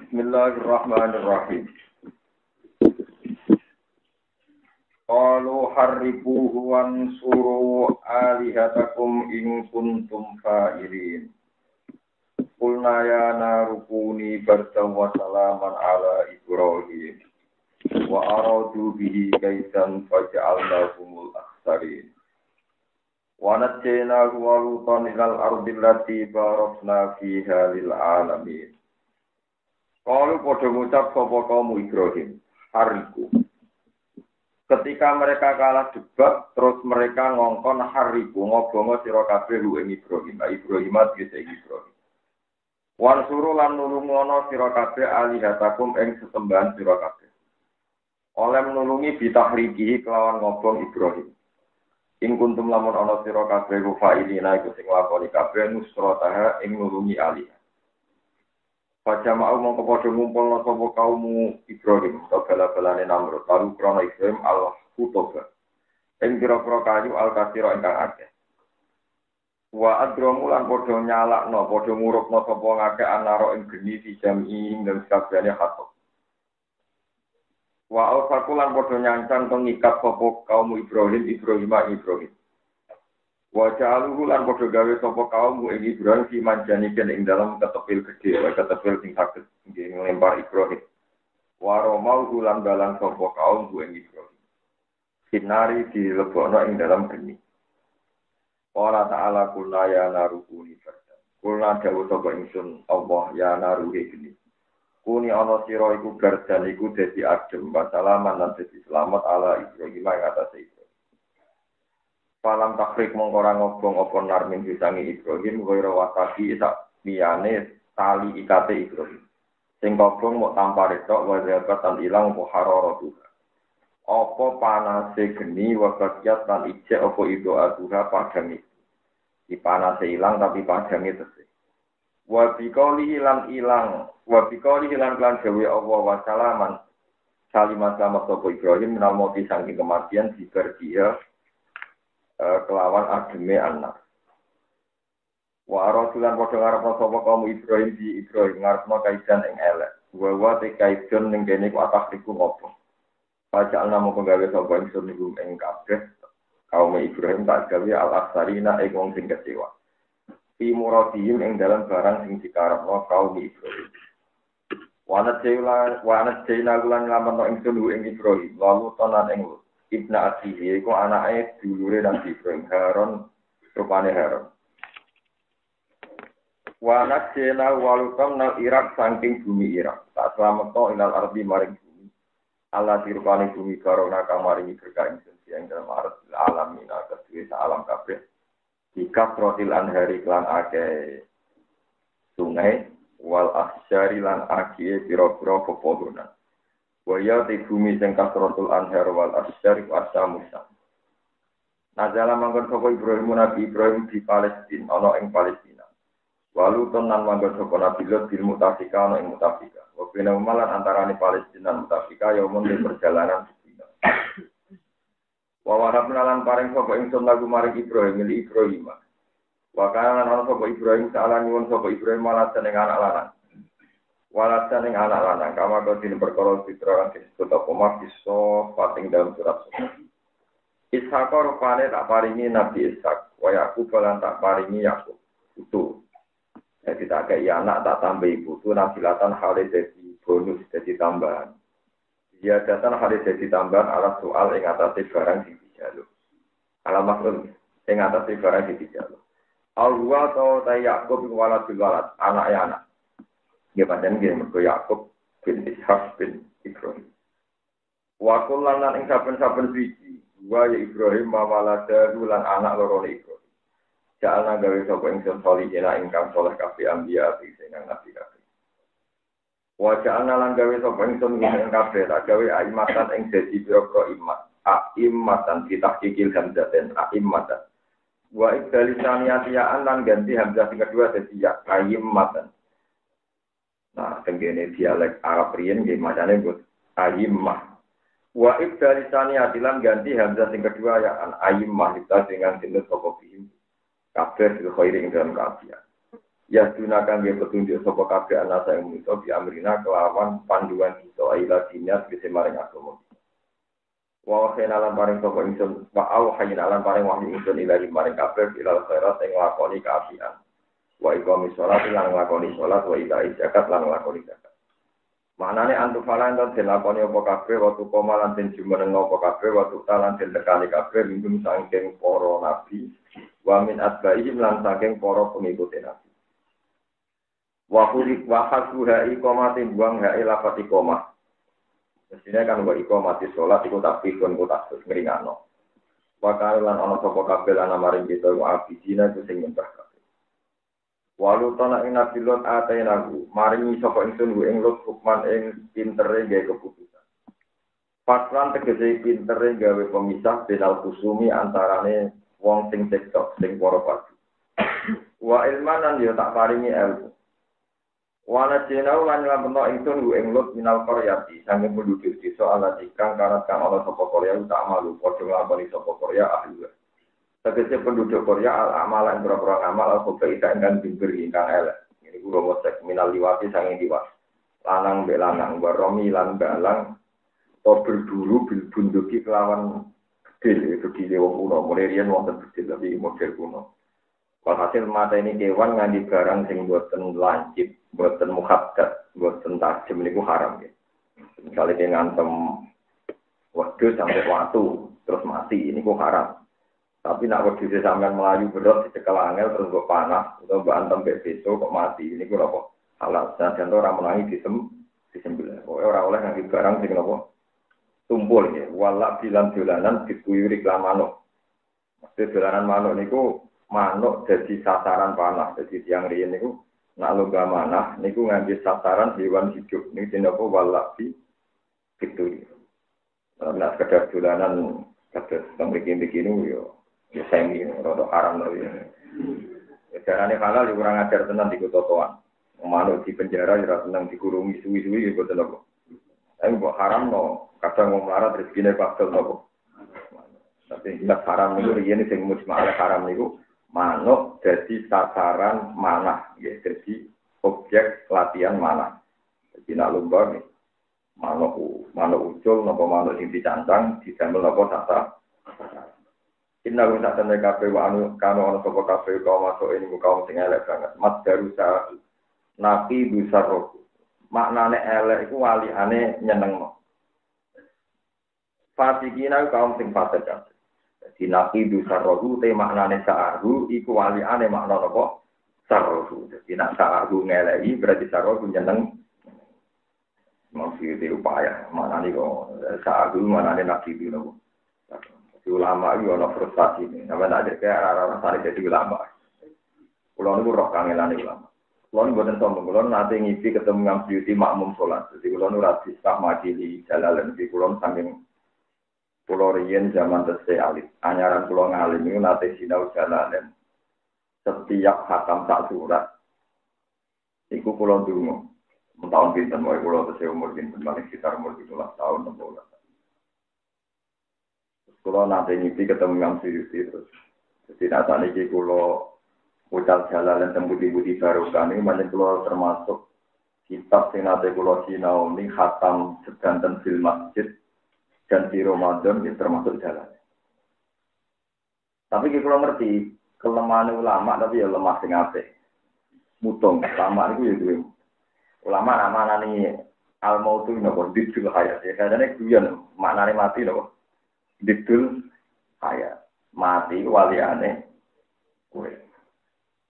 Bismillahirrahmanirrahim. Qalu harriquhu wansuru alihatakum in kuntum fa'ilin. Qulna ya narukuni bardan wa salaman ala Ibrahim. Wa aradu bihi kaitan faja'alnahumul akhsarin. Wa najjaynahu wa lutan ilal ardi allati barakna fiha lil alamin. Qalu padha ngucap sapa kaum Ibrahim, hariku. Ketika mereka kalah debat, terus mereka ngongkon hariku ngobongo sira kabeh ing Ibrahim, Ibrahim Ibrahim. Wan suru lan nulungono sira kabeh alihatakum ing sesembahan sira kabeh. Oleh nulungi bitahrikihi kelawan ngobong Ibrahim. Ing kuntum lamun ana sira kabeh fa'ilina iku sing lakoni kabeh nusrataha ing nulungi alih. Pada mau mengkepodo ngumpul sapa kaum Ibrahim, bala-balane Namrud, lalu krana Ibrahim al-Hutoba. Ing pira-pira kayu al-kasira ingkang akeh. Wa adramu lan padha nyalakno, padha ngurupno sapa ngakeh anaro ing geni di jami ing dalem sakjane hatok. Wa al-fakulan padha nyancang pengikat sapa kaum Ibrahim. Wa ja'aluhu lan padha gawe sapa kaum ing Ibrahim fi manjaniken ing dalam ketepil gedhe, ketepil sing saged nggih nglempar Ibrahim. Wa romau lan dalang sapa kaum ing Ibrahim. Sinari dilebokno ing dalam geni. Qala ta'ala kulna ya narukuni fardan. Kulna dawuh sapa ingsun Allah ya naruhi geni. Kuni ana sira iku gardan iku dadi adem wa salaman lan dadi selamat ala Ibrahim ing atase Ibrahim. Falam takrik mongkora ngobong apa narmin disangi Ibrahim kaya wasaki sak liyane tali ikate Ibrahim. Sing kobong mok tampare tok wajabat tan ilang apa hararatu. Apa panase geni wabakiat tan ijek apa itu aduha padang itu. Di panase ilang tapi padange tesih. Wa biqali ilang lan dewe Allah wa salaman. Salimah selamat sapa Ibrahim menamoti saking kematian diberdia kelawan ademe anak. Wa rasulan padha ngarepno sapa kaum Ibrahim di Ibrahim ngarepno kaidan ing elek. Wa te kaidan ning kene ku atakriku ngopo. Pajak namo gawe sapa ingsun niku ing kabeh kaum Ibrahim tak gawe al-aksarina ing wong sing kecewa. Fi muradihim ing dalam barang sing dikarepno kaum Ibrahim. Wa najjayna lan lamun ingsun ing Ibrahim lalu tonan ing Ibna Asihi, itu anaknya dulure Nabi Ibrahim, Harun, rupane Harun. Wa najjena walutam nal Irak saking bumi Irak. Tak selamat to ilal ardi maring bumi. Allah dirupane bumi karona kamaringi berkah ingsun yang dalam alamin atas dhewe alam kabeh. Dikap rotil anhari klan akeh sungai wal asyari lan akeh pira-pira pepohonan. Waya di bumi sing kasratul anhar wal asyar wa asamusa. Nazala manggon sapa Ibrahim Nabi Ibrahim di Palestina ana ing Palestina. Walu tenan manggon sapa Nabi Lot bil Mutafika ana ing Mutafika. Wa bina umalan antarané Palestina lan Mutafika ya umum di perjalanan sedina. Wa wahabna lan paring sapa ingsun lagu maring Ibrahim li Ibrahim. Wa kana ana sapa Ibrahim saala nyuwun sapa Ibrahim malah seneng anak lanang. Walatan yang anak lanang, kama kau tidak berkorol fitra yang disebut apa mafiso pating dalam surat surat. Ishak rupane tak paringi Nabi Ishak, wa Yakub lan tak paringi Yakub. Itu, jadi tak kayak anak tak tambah ibu itu nasilatan halih jadi bonus jadi tambahan. Dia datang halih jadi tambahan alat soal yang atasnya barang di dijaluk. Alamat yang atasnya barang di dijaluk. Allah atau tay Yakub walad bilwalad anaknya anak. Ya pancen nggih mergo Yakub bin Ishak bin Ibrahim. Wa kullan ing saben-saben siji, wa ya Ibrahim mawalada lan anak loro Ibrahim. Jalana gawe sapa ingsun salihina ingkang saleh kabeh anbiya sing nabi kabeh. Wa jalana lan gawe sapa ingsun ing kabeh tak gawe aimatan ing dadi pira-pira imat. Aimatan ditahqiqil hamzaten aimatan. Wa ibdalisaniyan lan ganti hamzah sing kedua dadi ya aimatan. Nah, tenggene dialek Arab riyen nggih macane mbok ayimmah. Wa ibdalisani adilan ganti hamzah sing kedua ya an ayimmah kita dengan tindak sapa bihim kabeh khairi ing dalam kaafian. Ya gunakan dia petunjuk sapa kabeh ana sing muso di amrina kelawan panduan kita ila dinyat bisa maring agama. Wa khairan paring sapa ingsun wa au khairan paring wahyu ingsun ila maring kabeh ila khairat ing lakoni kaafian. Wa iqamis shalat lan lakoni salat wa ila zakat lan lakoni zakat. Manane antu falan dan dilakoni apa kabeh waktu koma lan den jumeneng apa kabeh waktu talan den tekani kabeh minggu saking para nabi wa min asbaihim lan saking para pengikut nabi. Wa hulik wa hasuha iqamatin buang hae lafati koma. Mestinya kan wa iqamati salat iku takbirun ku tasbih ngringano. Wa lan ana sapa kabeh lan maring kita wa abidina ku sing nyembah. Walu tanah ing nabi lot atainahu maringi sapa ingsun ing lot hukman ing pintere gawe keputusan. Fatlan tegese pintere gawe pemisah benal kusumi antarane wong sing cekcok sing para padu. Wa ilmanan yo tak paringi ilmu. Wana jenau lan lampeno ingsun ing lot minal qaryati sange penduduk desa ala ikang karat kang ana sapa Korea tak malu padha nglakoni sapa Korea ahli. Tegese penduduk Korea al-amal yang berapa amal al-khubaita ingkang diberi ingkang elek. Ini guru mosek minal liwati sange liwat. Lanang mbek lanang, baromi lan balang, to berburu bil bunduki kelawan gede wong kuno. Mulai riyen wonten gede tapi model kuno. Walhasil mata ini kewan ngandi barang sing boten lancip, boten muhaddad, boten tajam niku haram ya. Misalnya ngantem wedhus sampai watu terus mati niku haram. Tapi nak wedhus sampean melayu berot dicekel angel terus kok panas atau mbok antem mbek beso kok mati niku lho kok halal. Senajan ora menangi disembelih. Ora oleh nganggo barang sing napa tumpul ya. Wala bilan dolanan dikuyuri lan manuk. Mesti dolanan manuk niku manuk dadi sasaran panah. Jadi tiyang riyen niku nak lomba manah niku ngambil sasaran hewan hidup niku jenenge apa wala bi gitu. Nah sekedar dolanan kados mriki-mriki yo ya semi, rada haram lho ya. Carane halal ya kurang ajar tenan di kotoan. Manuk di penjara ya tenang dikurungi suwi-suwi ya boten apa. Tapi kok haram no, kadang wong melarat rezekine pakal nopo. Tapi jelas haram niku riyen sing mujma'al haram niku manuk dadi sasaran manah, ya dadi objek latihan manah. Jadi nak lomba nih, manuk ucul napa manuk sing dicancang didamel napa tata. Inna guna tenaga kafe wa anu kanu ana sapa kafe kaum masuk ini kaum sing elek banget. Mas darusa nabi busaro. Maknane elek iku waliane nyenengno. Fatikina kaum sing fasik. Dadi nabi busaro te maknane sa'aru iku waliane makna apa? Sarohu. Dadi nek sa'aru ngeleki berarti sarohu nyeneng. Maksud itu upaya maknane kok sa'aru maknane nabi itu. Ulama itu ada frustasi ini. Nama ada kayak orang-orang sari jadi ulama. Pulau itu roh kangelan ulama. Pulau itu buatan sombong. Pulau nanti ngisi ketemu dengan beauty makmum sholat. Jadi pulau itu rasis tak majili jalalan. Jadi pulau saking pulau riyen zaman tesai alit. Anyaran pulau ngalim itu nanti sinau jalalan. Setiap hatam tak surat. Iku pulau dulu. Tahun pinten, mau pulau tesai umur pinten. Paling sekitar umur 17 tahun. Kalau nanti ngipi ketemu yang Suyuti terus. Jadi nanti ini kalau ucal jalan dan budi-budi barukan ini banyak kalau termasuk kitab yang nanti kalau sinau ini khatam sedanten fil masjid dan di Ramadan ini termasuk jalan. Tapi kalau ngerti kelemahan ulama tapi ya lemah sing apik. Mutung ulama itu ya gue. Ulama nama nih al-mautu nopo dicul hayat ya. Kadang-kadang guyon maknane mati nopo. Didul kaya mati waliane kue.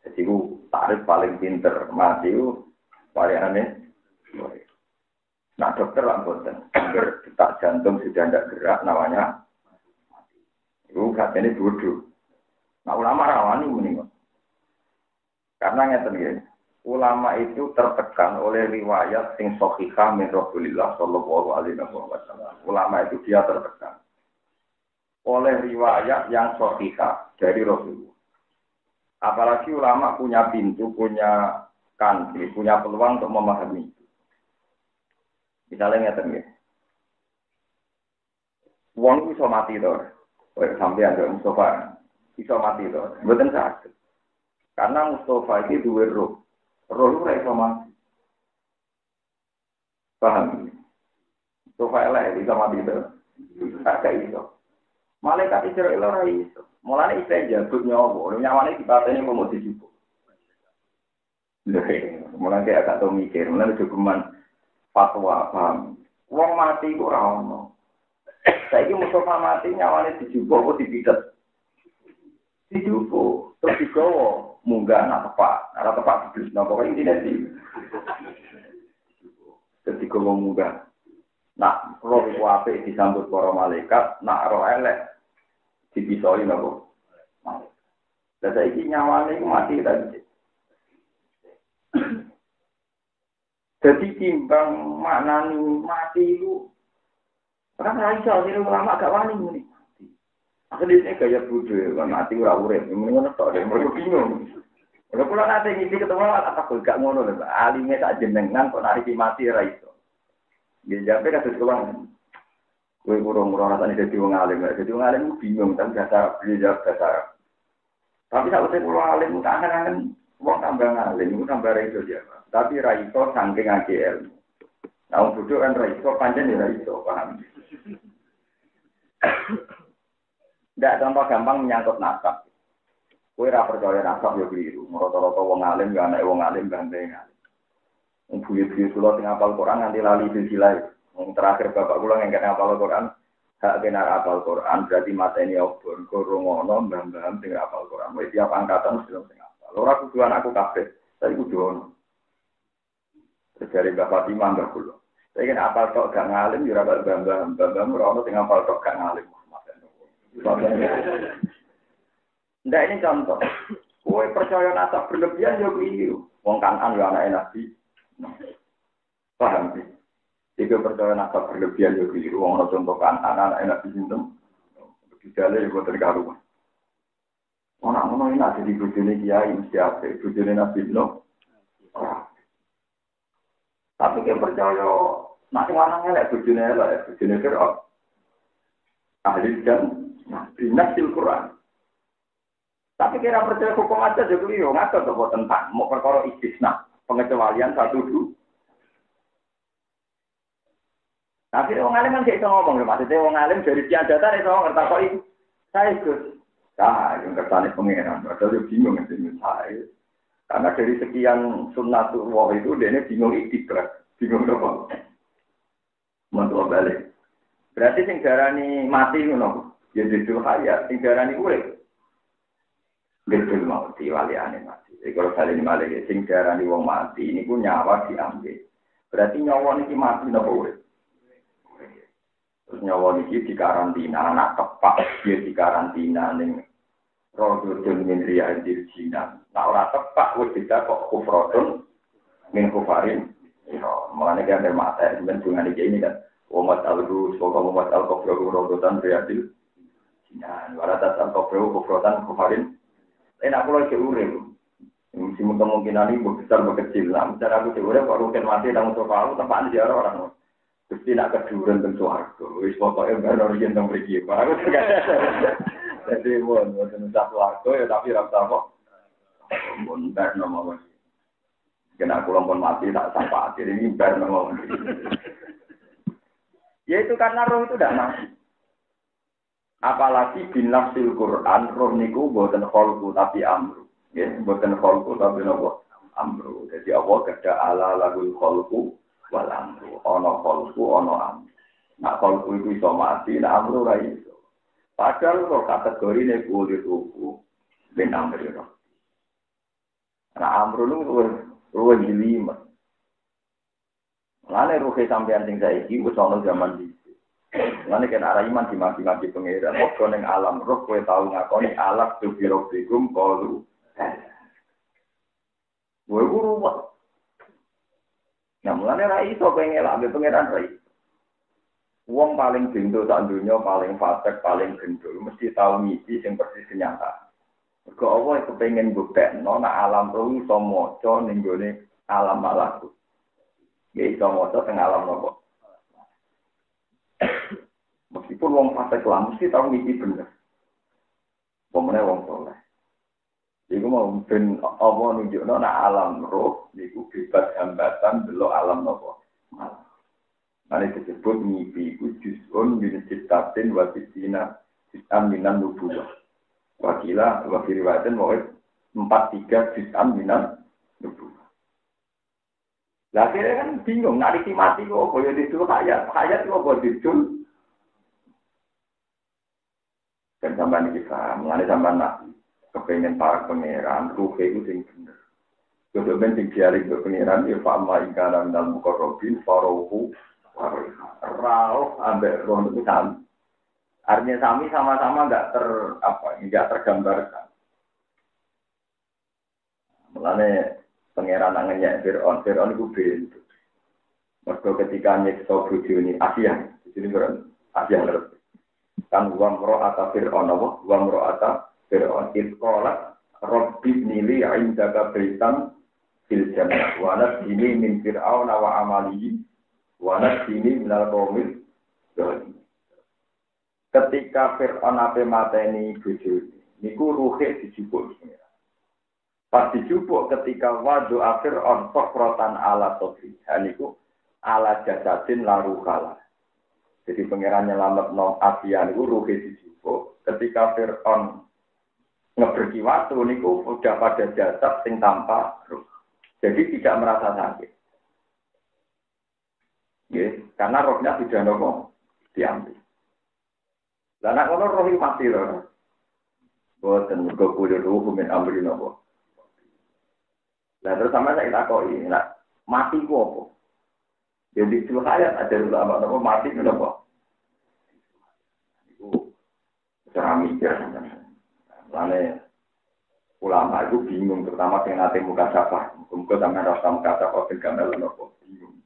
Jadi ku tarif paling pinter mati ku waliane kue. Nah dokter lah boten, detak jantung sudah tidak gerak namanya mati. Itu katanya bodoh. Nah ulama rawani mending. Karena ngeten nggih. Ulama itu tertekan oleh riwayat sing sahihah min Rasulillah sallallahu alaihi wasallam. Ulama itu dia tertekan oleh riwayat yang sahihah dari Rasulullah. Apalagi ulama punya pintu, punya kanti, punya peluang untuk memahami itu. Misalnya ngeten nggih. Wong iso mati to. Sampai ada Mustafa iso mati to. Mboten saged. Karena Mustafa iki duwe roh. Roh ora iso mati. Paham? Supaya elek bisa mati itu. Agak iso. Malaikat Israel ora iso. Mulane isih jabut nyawa, nyawane dipateni mau dijupuk. Mulane agak tau mikir, mulane dokumen fatwa paham. Wong mati ku ora ono. Saiki Mustafa mati nyawane dijupuk apa dipitet? Dijupuk, terus digawa munggah anak tepak dibis napa kok intine di. Terus digawa munggah. Nak roh iku apik disambut para malaikat, nak roh elek dipisoi napa? Lah saiki nyawane iku mati tadi. Jadi timbang maknani mati itu orang lain soalnya ulama gak wani muni mati. Akhirnya gaya bodoh kan mati ora urip, muni ngono tok deh, mergo bingung. Ora kula nate ngisi ketemu apa gak ngono lho, alime tak jenengan kok nari mati ora iso. Nggih jape kados kula. Kowe kurang rasane dadi wong alim, dadi wong alim bingung kan dasar beliau dasar. Tapi sak wis kula alim tak angen-angen wong tambah alim, tambah iso dia. Tapi ra iso saking akeh ilmu. Nah, wong bodho kan ra iso pancen ya ra iso, paham. Ndak contoh gampang menyangkut nasab. Kowe ra percaya nasab ya keliru. Rata-rata wong alim ya anak wong alim bantengan. Wong buyut-buyut kula sing hafal Quran nganti lali silsilah. Wong terakhir bapak kula ngengken hafal Quran, hak benar hafal Quran berarti mateni obor, kurungono mbah-mbah sing hafal Quran. Wis tiap angkatan mesti sing hafal. Ora kudu anakku kabeh, tapi kudu ono. Dari Mbak Fatimah Mbak Kulo. Saya kan apal kok gak ngalim, jurah Mbak Merono tinggal apal kok gak ngalim. Nggak ini contoh. Kue percaya nasab berlebihan ya keliru. Wong Kanan ya anak Nabi. Paham sih? Jika percaya nasab berlebihan ya keliru. Wong contoh Kanan anak Nabi Sinten. Gejala ya buat terkaruan. Orang-orang ini ada di bujuni kiai mesti apa? Bujuni Nabi Nuh. Tapi dia percaya, nak wanangnya lah, bujune Fir'aun. Ahli dan binasil Quran. Tapi kira percaya hukum aja juga liyo, ngatur tuh tentang mau perkara istisna, pengecualian satu dulu. Tapi orang alim kan gak bisa ngomong, maksudnya orang alim dari sekian data, dia bisa ngerti kok itu. Saya ikut. Nah, yang kertanya pengeran, padahal dia bingung saya. Karena dari sekian sunnatullah itu, dia bingung ikhtibar. Bingung apa? Mantul balik. Berarti sing darani mati ngono. Ya duduk hayat, sing darani urip. Betul mau diwaliane mati. Jadi kalau salin balik, sing darani wong mati, ini pun nyawa diambil. Berarti nyawa niki mati napa urip? Terus nyawa niki dikarantina, anak tepak dia dikarantina ning Rodun min riyal dirjina. Nah ora tepak wis kok kufrotun min kufarin. Ya, makanya kan ada mata dan dengan ini kan. Umat al-Ru, semoga umat al-Kofro rodotan riyadil. Nah, waratat al-Kofro kufrotan kufarin. Aku lagi urem. Kemungkinan ini besar berkecil. Nah, misalnya aku urem, kalau rukin mati dan untuk aku tempat di orang. Pasti nak keduran tentu aku. Wis pokoknya baru orang yang pergi. Aku juga. Jadi mau satu aku ya tapi rasa kok. Muntar nama lagi. Kena aku lompon mati tak sampai akhir ini bar nama. Ya itu karena roh itu tidak mati. Apalagi binafsil Quran roh niku boten kholku tapi amru. Ya boten kholku tapi nopo amru. Jadi Allah kada ala lagul kholku wal amru. Ono kholku ono amru. Nak kholku itu iso mati, nak amru ra iso. Padahal kok kategori ini boleh tuku ben amri roh. Nah amru lu ruwet jelimet. Lalu ruhe sampean sing saiki wis ana zaman iki. Lalu kan arah iman dimaki-maki pengiran. Kok ning alam roh kowe tau ngakoni alaq tu birobikum qalu. Kowe ruwet. Nah mulane ra iso pengen elak pengiran ra iso. Wong paling bendo sak donya, paling fasik, paling gendul, mesti tahu misi sing persis kenyataan. Mergo Allah kepengin mbuktekno nek alam roh iso maca ning gone alam malakut. Ya iso maca teng alam nopo. Meskipun wong fasik lah mesti tahu misi bener. Pemene wong saleh. Iku mau ben apa nunjukno nek alam roh niku bebas hambatan delok alam napa. Mane disebut mimpi iku juzun min citatin wa tisina juz'an minan nubuwah. Wakila wa fi riwayatin wa 43 juz'an minan nubuwah. Lah akhirnya kan bingung nek iki mati kok apa ya dicul hayat kok apa dicul. Kan sampean iki paham, ngene sampean nabi kepengen para pangeran, ruh itu sing bener. Kudu ben sing diaring ke pangeran ya fa ma ingkana minal muqarrabin faruhu rauh ambek roh itu sama. Artinya sami sama-sama enggak tergambarkan. Mulane pangeran nangennya Fir'aun itu bentuk. Mergo ketika nyekso bojone Asia, jadi Asia lho. Kan wa mra'ata Fir'aun wa mra'ata Fir'aun itqalat rabbi nili 'indaka baitan fil jannah wa nasini min fir'aun wa amalihi wa nasini minal qaumil zalim. Ketika Fir'aun ape mateni bojone niku ruhe dijupuk pengiran. Pas dijupuk ketika wadu Fir'aun sokratan ala sodri niku ala jasadin laru kala. Jadi pengiran nyelamat nom Asia niku ruhe dijupuk ketika Fir'aun ngeberki waktu niku udah pada jasad sing tanpa ruh. Jadi tidak merasa sakit. Yes, karena rohnya sudah nopo diambil. Lah nek ngono roh mati lho. Boten mergo kudu ruh min amri nopo. Lah terus sama saya takoki, nek mati ku apa? Jadi itu hayat ada ulama nopo mati ku nopo? Iku cara mikir. Lane ulama itu bingung terutama sing nate muka sapa. Muga sampeyan rasa muka sapa ben gamel nopo bingung.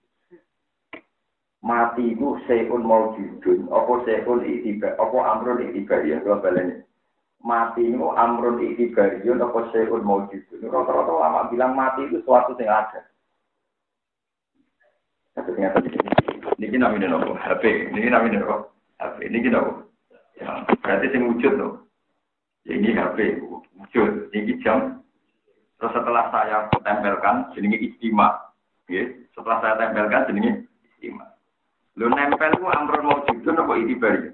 Mati itu seun maujudun, apa seun itibar, apa amrun itibar ya kalau balenya. Mati itu amrun itibar ya, apa seun maujudun. Rata-rata ulama bilang mati itu suatu yang ada. Satunya tadi ini namanya apa? HP. Ini namanya apa? HP. Ini apa? Ya, berarti yang wujud loh. Ini HP wujud. Ini jam. Terus setelah saya tempelkan, jenenge istimewa. Ya, setelah saya tempelkan, jenenge istimewa. Lu nempel ku amrun maujudun apa itibari?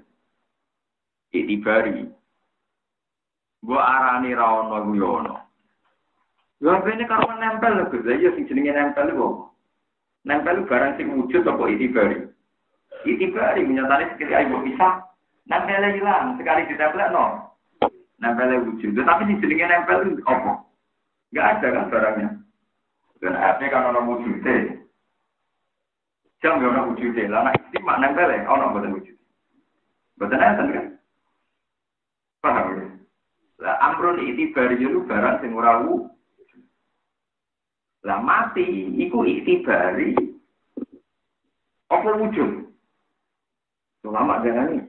Itibari. Gua arani ra ono ku yo ono. Yo bene karo nempel lho, Gus. Ya sing jenenge nempel iku. Nempel barang sing wujud apa itibari? Itibari menyatane sekali ayo bisa. Nempel hilang, sekali ditempel no. Nempel wujud. Tapi sing jenenge nempel itu apa? Enggak ada kan barangnya. Dan HP kan ono wujudnya. Jam yo ana wujude, lah nek istimewa nempel e ana mboten wujud. Mboten enten kan? Paham ya? Lah amrun itibari itu barang sing ora wujud. Lah mati iku itibari apa wujud? Ulama jangan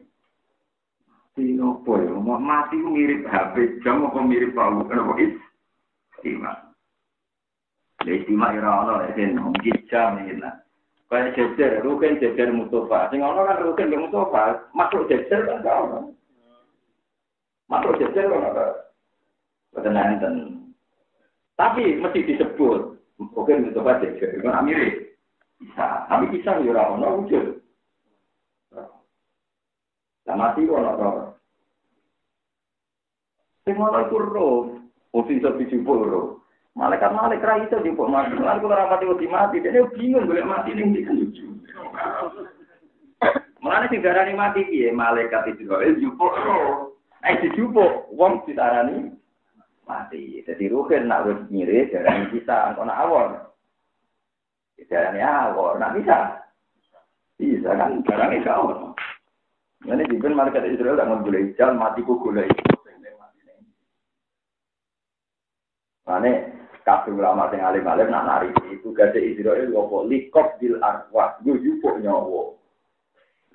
ini opo ya? Mati ku mirip HP, jam apa mirip palu? Kenapa istimewa? Lah istimewa ora ana nek mungkin jam iki lah. Kayak jejer, rugen jejer Mustafa. Sing ono kan rugen Mustafa, makhluk jejer kan ono. Makhluk jejer kan ono. Boten enten. Tapi mesti disebut rugen Mustafa jejer. Iku mirip. Bisa, tapi bisa yo ora ono wujud. Lah mati ono to. Sing ono iku roh, mesti iso dijupuk roh. Malaikat ra iso dijupuk mati. Lan kula rapati mati, dene bingung golek mati ning ndi kan lucu. Mulane sing darani mati piye? Malaikat itu dijupuk roh. Dijupuk wong ditarani mati. Dadi ruhen nak wis mirip darani bisa ana awon. Darani awon, nak bisa. Bisa kan darani awon. Ngene dipun malaikat Israel tak golek jal mati ku golek. Mane kabeh ulama sing alim-alim nak nari itu gade Israil opo likop bil arwah yo yupuk nyawa.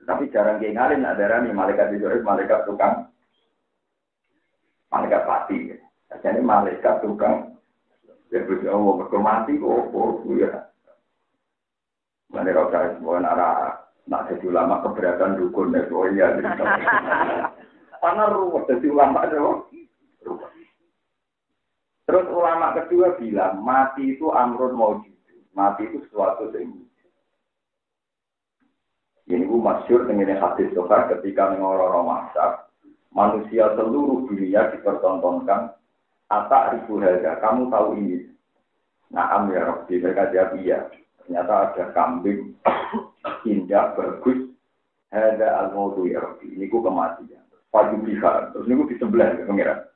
Tapi jarang ki ngalim nak darani malaikat Israil malaikat tukang malaikat pati. Jadi malaikat tukang ya wis Allah mergo mati kok opo ya. Mane ora kaya semua nak jadi ulama keberatan dukun nek oh iya. Panar ruwet dadi ulama itu. Terus ulama kedua bilang mati itu amrun maujud. Mati itu sesuatu yang ini masyhur dengan hadis Sahih ketika mengorong masak manusia seluruh dunia dipertontonkan atak ribu harga. Kamu tahu ini? Naam ya Rabbi, mereka jawab iya. Ternyata ada kambing indah bagus. Ada al-mautu ya Rabbi. Ini ku kematian. Faju biha. Terus ini ku disembelih pengiran.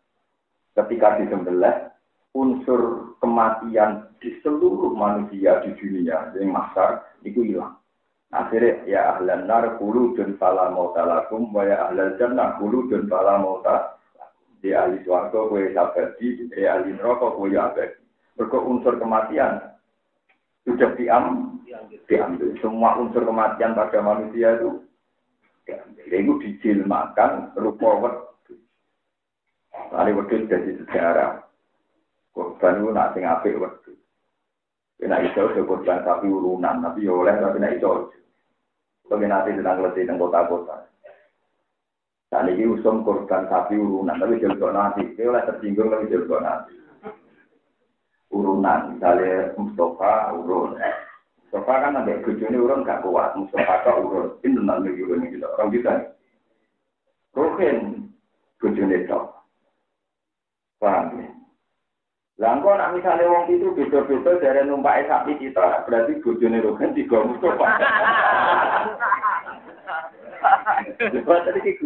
Ketika disembelih unsur kematian di seluruh manusia di dunia yang masar itu hilang. Akhirnya ya ahlan nar khuludun fala mauta lakum wa ya ahlal jannah khuludun fala mauta lakum. Di ahli swarga kowe abadi, di ahli neraka kowe abadi. Mergo unsur kematian sudah diambil. Semua unsur kematian pada manusia itu diambil. Itu dijilmakan rupa wedhus. Lalu wedhus jadi sejarah. Korban itu nak sing apik wedhus. Nek iso korban sapi urunan, tapi yo oleh tapi nek iso. Bagi nanti tentang letih tentang kota-kota. Dan ini usum korban sapi urunan, tapi jelgo nanti. Dia oleh tersinggung tapi jelgo nanti. Urunan, misalnya Mustafa urun. Mustafa kan ada bujuni urun gak kuat. Mustafa kok urun. Ini tentang urun ini. Orang kita nih. Rukin bujuni tok. Paham ya? Langkau nak misalnya wong itu beda-beda dari numpak sapi kita, berarti bojone Rogen tiga Mustafa. Lepas tadi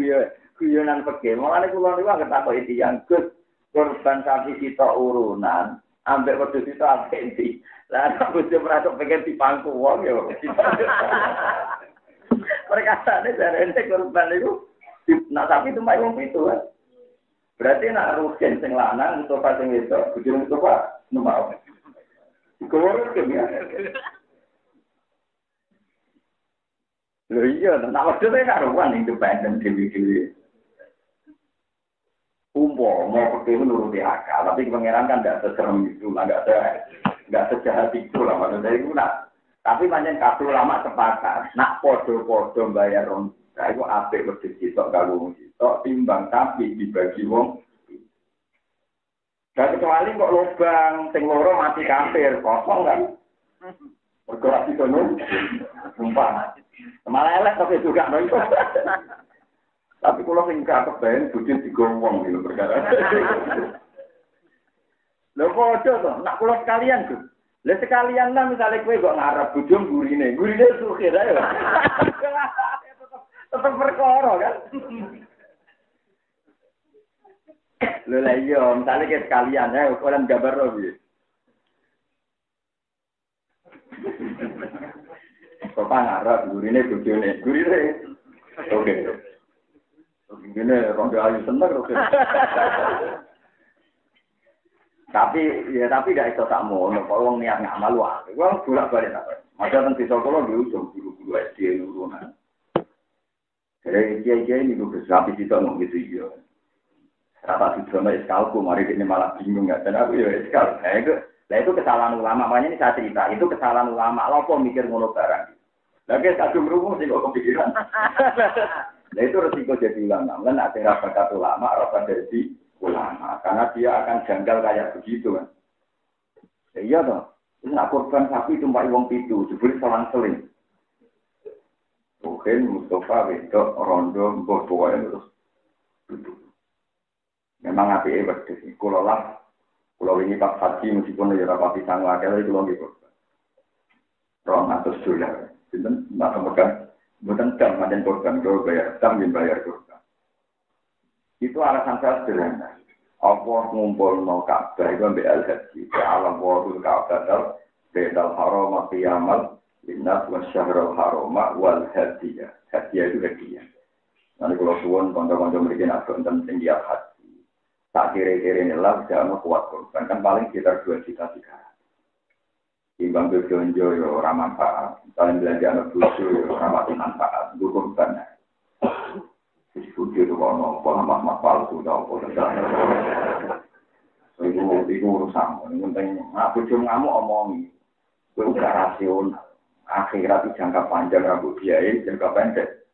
guyonan pege, makanya kula niku anggere takoki tiyang, Gus, korban sapi kita urunan, ambek wedhus itu apik iki. Lah nek bojo merasa pengen dipangku wong ya. Perkataane jarene korban niku nak sapi numpak wong itu kan. Berarti nak rugen sing lanang Mustafa sing wedok, bojone Mustafa numpak. Digorok ya. Lho iya, nak wedhus e karuan independen dhewe-dhewe. Mau pakai menuruti akal, tapi pangeran kan tidak seserem itu, nggak sejahat itu lah maksudnya itu nak. Tapi banyak kabeh ulama sepakat, nak podo-podo bayar ron. Nah, itu apik wedhus sitok karo wong sitok timbang sapi dibagi wong. Dan kecuali kok lubang sing loro mati kafir, kosong kan. Bergerak di kono. Sumpah. Malah elek tapi juga nopo. Tapi kalau sing kepen bujut digowong gitu perkara. Lho padha to, nak kula sekalian, Gus. Lah sekalian lah misalnya kowe kok ngarep bujum gurine sukir ae. Tetep perkara kan. Lho lah iya, misalnya kayak sekalian ya, orang gambar lo piye. Kok ngarep gurine bojone, gurine. Oke. Gini rondo ayu seneng oke. Tapi tidak iso tak mono, kok wong niat ngamal wae. Wong bolak-balik ta. Masa teng desa kula diusung guru-guru SD nurunan. Jadi kiai-kiai ini gue sapi kita ngomong gitu ya. Rata sudahnya eskalku, mari ini malah bingung nggak? Dan aku ya eskal. Nah itu kesalahan ulama. Makanya ini saya cerita. Itu kesalahan ulama. Lo mikir ngono barang. Lagi kadung rumus sih kok kepikiran. Nah itu resiko jadi ulama. Karena ada rapat ulama, rapat jadi ulama. Karena dia akan janggal kayak begitu kan. Ya iya toh. Ini korban sapi tumpah wong pitu, jebule selang-seling. Mungkin Mustafa wedok rondo mbok pokoke terus duduk. Memang apike wedhus iku lah. Kula wingi pas haji meskipun ya ora pati sang akeh kula nggih. $200. Sinten mbak megang mboten jam pancen korban karo bayar jam bayar korban. Itu alasan saya sederhana. Allah ngumpulno Ka'bah itu ambek al-haji. Alam wa'ul Ka'bah bedal haram qiyamal Inna wa syahrul haroma wal hadiyah. Hadiyah itu hadiah. Nanti kalau suwon konco-konco mereka nak konten tinggi haji. Tak kira-kira inilah jangan kuat korban. Kan paling sekitar 2 juta 3. Timbang berjonjo yo ramah manfaat. Paling belanja anak bucu yo ramah manfaat. Gue korban. Diskusi itu kalau nama palsu tau kok. Itu urusan. Yang penting aku cuma ngamu omongi. Gue udah rasional. Akhirat itu jangka panjang rambut biaya, jangka pendek.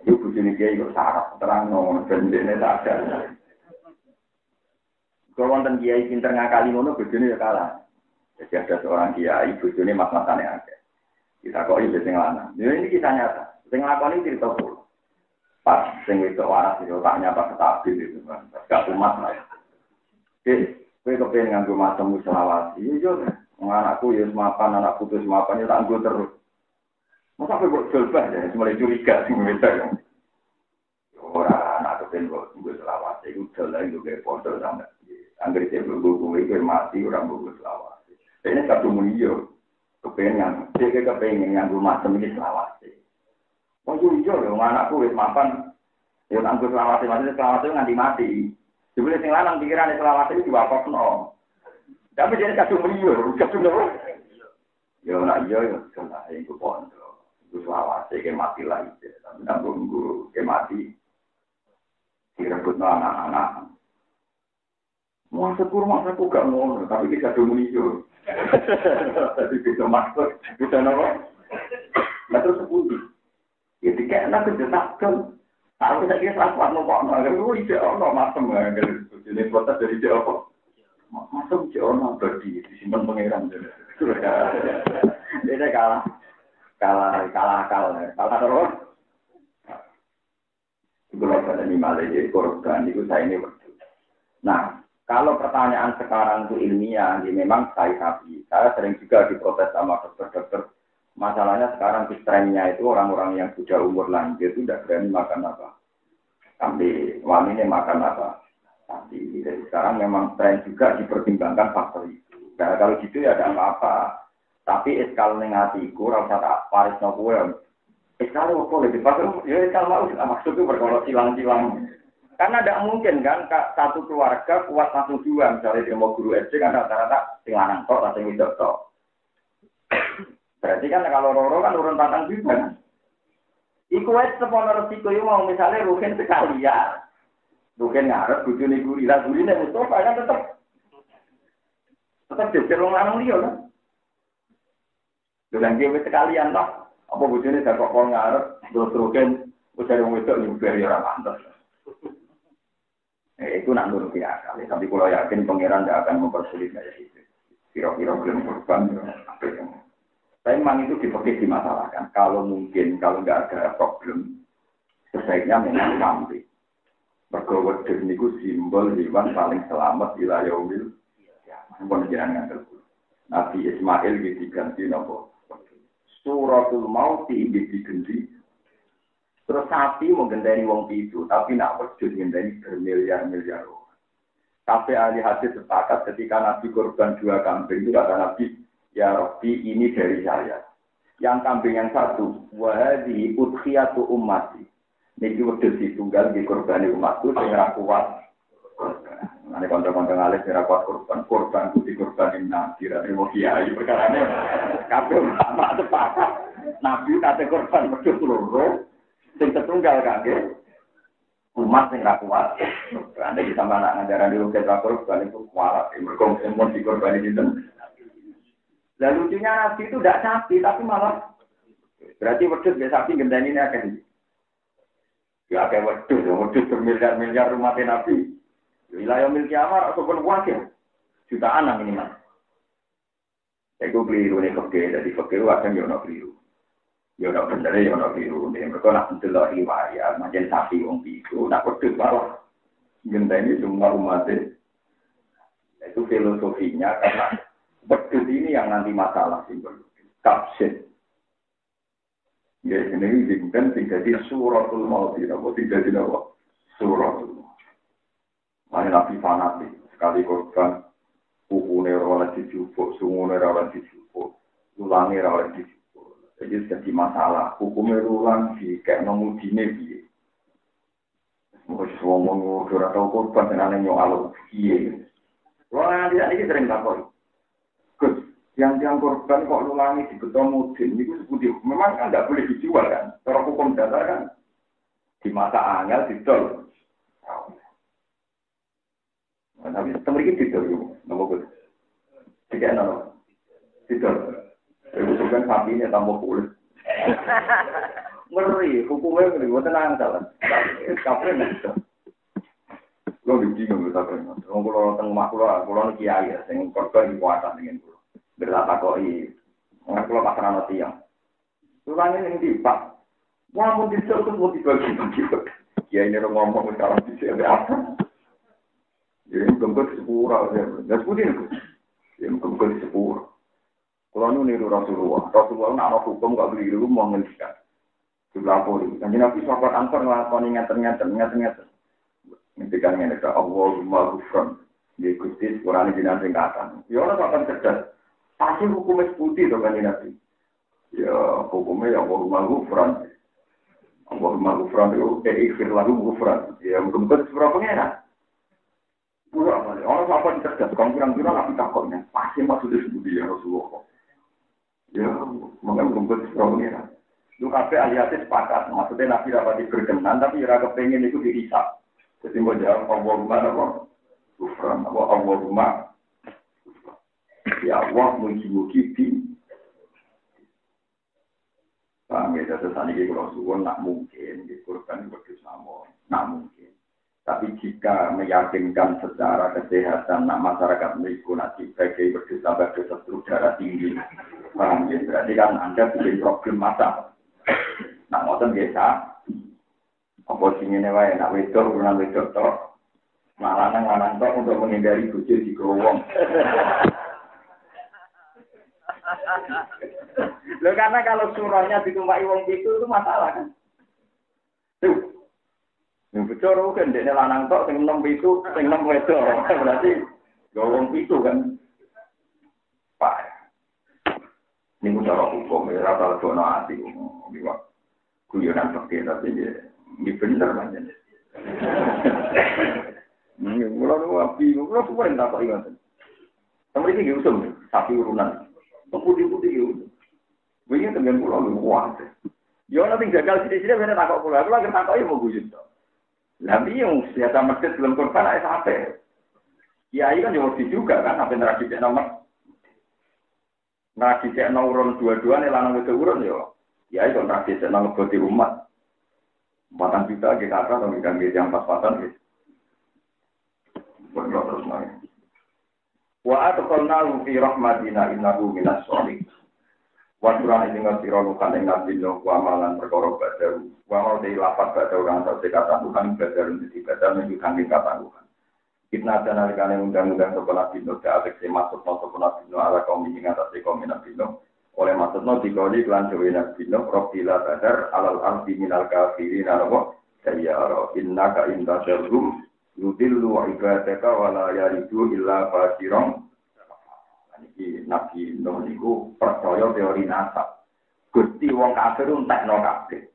Itu bujuni dia itu sarap, terang, dan dia tak ada. Kalau wonten kiai pinter ngakali ngono bojone ya kalah. Jadi ada seorang kiai bojone mas-masane akeh. Kita kok iki sing lanang. Ya ini kisah nyata. Sing nglakoni cerita kula. Pas sing wedok waras iki otaknya pas stabil itu kan. Gak umat lah. Kowe kepen nganggo macam selawat. Iya, anakku ya semapan, anak putus semapan ya tak nggo terus. Masa kowe kok jolbah ya, mulai curiga sing wedok. Ora anak kepen kok nggo selawat. Iku jalan yo ke pondok sampe. Anggere dia berguru itu mati orang berguru selawat. Ini satu mulio. Kepengen, dia kepengen yang rumah sendiri selawat. Oh jujur, anakku wis mapan. Ya anggur selawat, maksudnya selawat itu nganti mati. Dibeli sing lanang pikiran selawat itu diwakafno. Tapi dia satu mulio, satu mulio. Ya nak iya ya sudah itu pondok. Itu selawat ke mati lagi. Tapi nanggung guru ke mati. Direbutno anak-anak. Maksudku gak ngono, tapi kita domuni yo. Jadi bisa maksud, bisa nama. Nah terus sepuluh. Ya tiga enak kejenakan. Aku tak kira sahabat nombor. Agar itu ide ono masem. Jadi protes dari ide apa? Masem ide ono bagi disimpan pangeran. Ini kalah terus. Kalau ada ni malah jadi korban itu saya ini betul. Nah. Kalau pertanyaan sekarang itu ilmiah, ya memang saya sapi. Saya sering juga diprotes sama dokter-dokter. Masalahnya sekarang trennya itu orang-orang yang sudah umur lanjut itu tidak berani makan apa. Sampai wanita makan apa. Tapi jadi sekarang memang tren juga dipertimbangkan faktor itu. Nah, kalau gitu ya ada apa-apa. Tapi eskal negatiku, rasa tak paris nopo. Eskal apa lebih pas? Ya eskal mau maksudnya berkolok silang-silang. Karena tidak mungkin kan satu keluarga kuat 1-2 misalnya dia mau guru SD kan rata-rata sing lanang tok atau sing wedok tok. Berarti kan kalau loro kan urun patang juga kan. Iku wis sepono resiko yo mau misalnya rugen sekalian. Rugen ngarep bojone guru lah gurine Mustofa kan tetep jejer wong lanang liya kan. Dolan dhewe sekalian tok. Apa bojone dak kok ngarep terus rugen bojone wong wedok nyuber ya ora pantes. Itu nak nuruti akal. Tapi kalau yakin pangeran tidak akan mempersulit kayak itu. Kira-kira belum korban. Tapi memang itu dimasalahkan. Kalau mungkin, kalau nggak ada problem, sebaiknya memang sampai. Bergawat ini simbol hewan paling selamat di layawil. Ya, mohon jangan ngantar. Nabi Ismail diganti nopo. Suratul Mauti diganti. Terus sapi mau gendani wong itu, tapi nak wujud gendani bermiliar-miliar orang. Sampai ahli hadis sepakat ketika Nabi korban 2 kambing itu kata Nabi, ya Rabbi ini dari saya. Yang kambing yang satu, wahadi udhiyatu ummati. Niki wedhus ditunggal di korban umatku sing ora kuat. Ane kanca-kanca ngalih ora kuat korban di korban Nabi ra mau kiai perkarane. Kabeh ulama sepakat. Nabi kate korban wedhus loro. Sing tertunggal kangge umat sing ra kuat. Anda bisa mana ngajaran di ruket rakor balik itu kualat. Mergo semua dikorbani dinten. Lalu lucunya Nabi itu tidak sapi tapi malah berarti wedhus ya sapi gendani ini akan. Ya kayak wedhus bermiliar-miliar umat Nabi. Wilayah milki amar ataupun wakil jutaan ini mas. Saya keliru nih fakir dari fakir akan yo keliru. Ya udah bener ya ono biru nih. Mereka nak mendelok riwayat macam sapi wong itu nak wedhus malah ngenteni semua umat. Itu filosofinya karena wedhus ini yang nanti masalah simbol kapsen. Ya ini dibukan jadi suratul maut tidak jadi apa suratul maut. Mana nabi fanatik sekali korban kukune ora dijupuk, sungune ora dijupuk, ulange ora dijupuk. Jadi jadi masalah hukumnya ulang di kayak nomudine piye. Mungkin ngomong ora tau korban tenan nyoal piye. Wah dia iki sering takon. Gus, yang korban kok ulangi di beton mudin niku sepundi? Memang kan enggak boleh dijual kan. Cara hukum dasar kan di masa angel didol. Tapi temriki didol nopo Gus. Tidak nopo. Didol. Itu kan sapinya tambah kulit. Ngeri, hukumnya ngeri, gue tenang salah. Kapan itu? Kulo bingung gitu kan. Wong kulo teng omah kulo kiai ya sing korban kuwatan dengan kulo. Berlatakoki. Wong kulo pasaran tiyang. Tulane ning ndi, Pak? Wah, mau dicel tuh mau dibagi-bagi. Kiai ini ngomong sekarang di sini apa? Ya, mungkin sepura. Ya, seperti itu. Ya, mungkin sepura. Kalau nu niru Rasulullah nak hukum gak beli dulu mau ngendikan. Sebelah poli. Nanti Nabi sahabat Ansor ngelakoni ngeten. Ngendikan ngene Allahumma ghufran. Dia Gusti Qur'an jenengan sing katan. Ya ora sampean cerdas. Pasti hukumnya putih to kan Nabi. Ya hukumnya ya Allahumma ghufran. Allahumma ghufran itu ikhfir lahu ghufran. Ya mungkin seberapa pengenan. Pura balik. Orang sampean cerdas. Kang kira-kira Nabi takutnya. Pasti maksudnya sebudi ya Rasulullah. Ya, mungkin seberapa pengenan. Lu kabeh ahli hadis sepakat. Maksudnya Nabi dapat berkenan tapi ora kepengin itu dihisab. Jadi mau jawab Allahumma ghufran, Allahumma ya Allah mugi-mugi di paham ya, terus tadi kalau suwon nak mungkin dikurban berdosamo, nak mungkin. Tapi jika meyakinkan secara kesehatan nak masyarakat mereka nanti sebagai berdosa darah tinggi, paham ya, berarti kan Anda bikin problem masa. Nak ngoten biasa. Apa singene wae nak wedok ora wedok tok. Lanang tok untuk menghindari bojo digrowong. Loh karena kalau surahnya ditumpaki wong itu masalah kan. Tuh. Yang bojo kan dene lanang tok sing 6 itu, sing 6 wedok. Berarti wong itu kan. Pak. Niku cara hukum ora tau ono ati. Guyonan pakai tapi dia ini benar banyak. Mula api, mula semua yang tak ingat. Sama ini usum, sapi urunan. Putih-putih gitu. Begini dengan pulau luas. Yo nanti gagal sini benar takut pulau. Aku lagi takut mau bujut. Nabi yang senjata masjid belum korban ada sampai. Kiai kan juga kan sampai neraki cek nomor. Neraki cek nomor dua-dua nih lanang itu urun yo. Kiai kan neraki cek nomor boti umat. 4 juta kita atau kita yang pas-pasan gitu. Benar terus nanya. Wa atqalna fi rahmatina innahu minas sholihin. Wa surah ing ngira nukan ing nabi no wa amalan perkara badaru. Wa mau de lapat badaru kang sak kata Tuhan badaru dadi badaru ning kang kata Tuhan. Kita ada nalikane undang-undang sekolah dino dak masuk sekolah dino ala kaum ing atase kaum nabi no. Oleh maksudnya dikali kelan dewe nabi no profila badar alal ardi minal kafirin arwa sayyara innaka inda syarrum yudillu ibadaka wala yaridu illa fasiron. Iki nabi no niku percaya teori nasab. Gusti wong kafir entekno kabeh.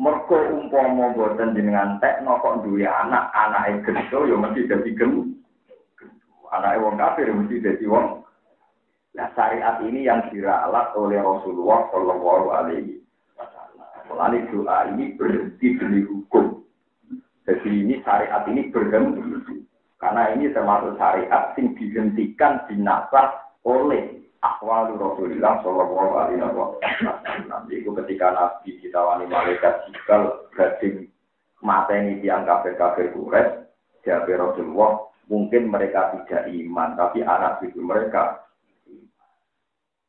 Mergo umpama boten jenengan tekno kok duwe anake gedhe ya mesti dadi gem. Anake wong kafir mesti dadi wong. Nah, syariat ini yang diralat oleh Rasulullah Shallallahu Alaihi Wasallam. Mulai doa ini berhenti demi hukum. Jadi ini syariat ini berhenti. Karena ini termasuk syariat yang dihentikan dinasah oleh akwal Rasulullah Shallallahu Alaihi Wasallam. Itu ketika Nabi ditawani malaikat Jibril gading mateni tiang kafir-kafir Quraisy, jawab Rasulullah, mungkin mereka tidak iman, tapi anak cucu mereka.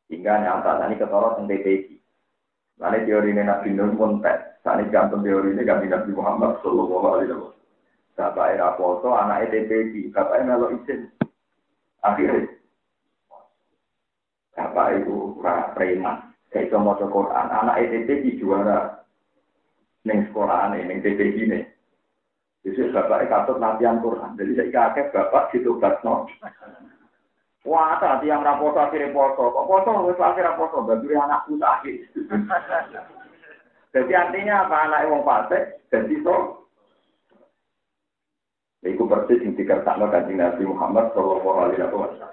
Hingga nyata tadi ketara tentang TPG. Lalu teori ini Nabi Nuh pun tes. Tadi gantung teori ini ganti Nabi Muhammad Sallallahu Alaihi Wasallam. Bapak era foto anak TPG, bapak melo izin. Akhirnya, bapak itu preman. Saya cuma mau Quran. Anak TPG juara neng sekolahan ini, neng TPG ini. Jadi bapak katut latihan Quran. Jadi saya kakek bapak gitu batno. Wah, tadi yang raposo akhirnya poso. Kok poso? Wes akhirnya poso. Bagi anakku sakit. Jadi artinya apa? Anak wong fasik jadi so. Iku persis yang dikertakno kanjeng Nabi Muhammad Sallallahu Alaihi Wasallam.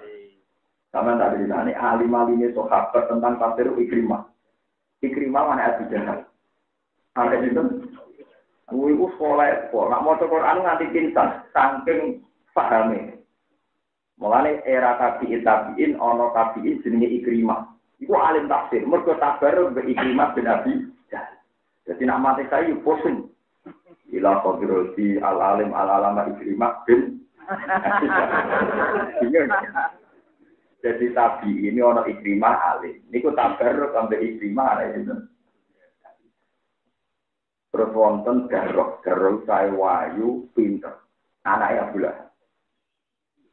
Sama tadi ini alim-alimnya sahabat tentang tafsir Ikrimah. Ikrimah mana Abu Jahal? Ada itu. Iku sekolah. Nak mau Quran nganti pintar. Saking pahami. Mulane era tabi'in ana tabi'in jenenge Ikrimah. Iku alim tafsir, mergo tabar mbek Ikrimah bin Abi Jahal. Dadi nak mate saya pusing. ila qadrati al-alim al-alama Ikrimah bin jadi tabi ini ono Ikrimah alim. Niku tabarruk sampai Ikrimah ana itu. Terus wonten Garroh saya wayu pinter. Anake Abu Lahab.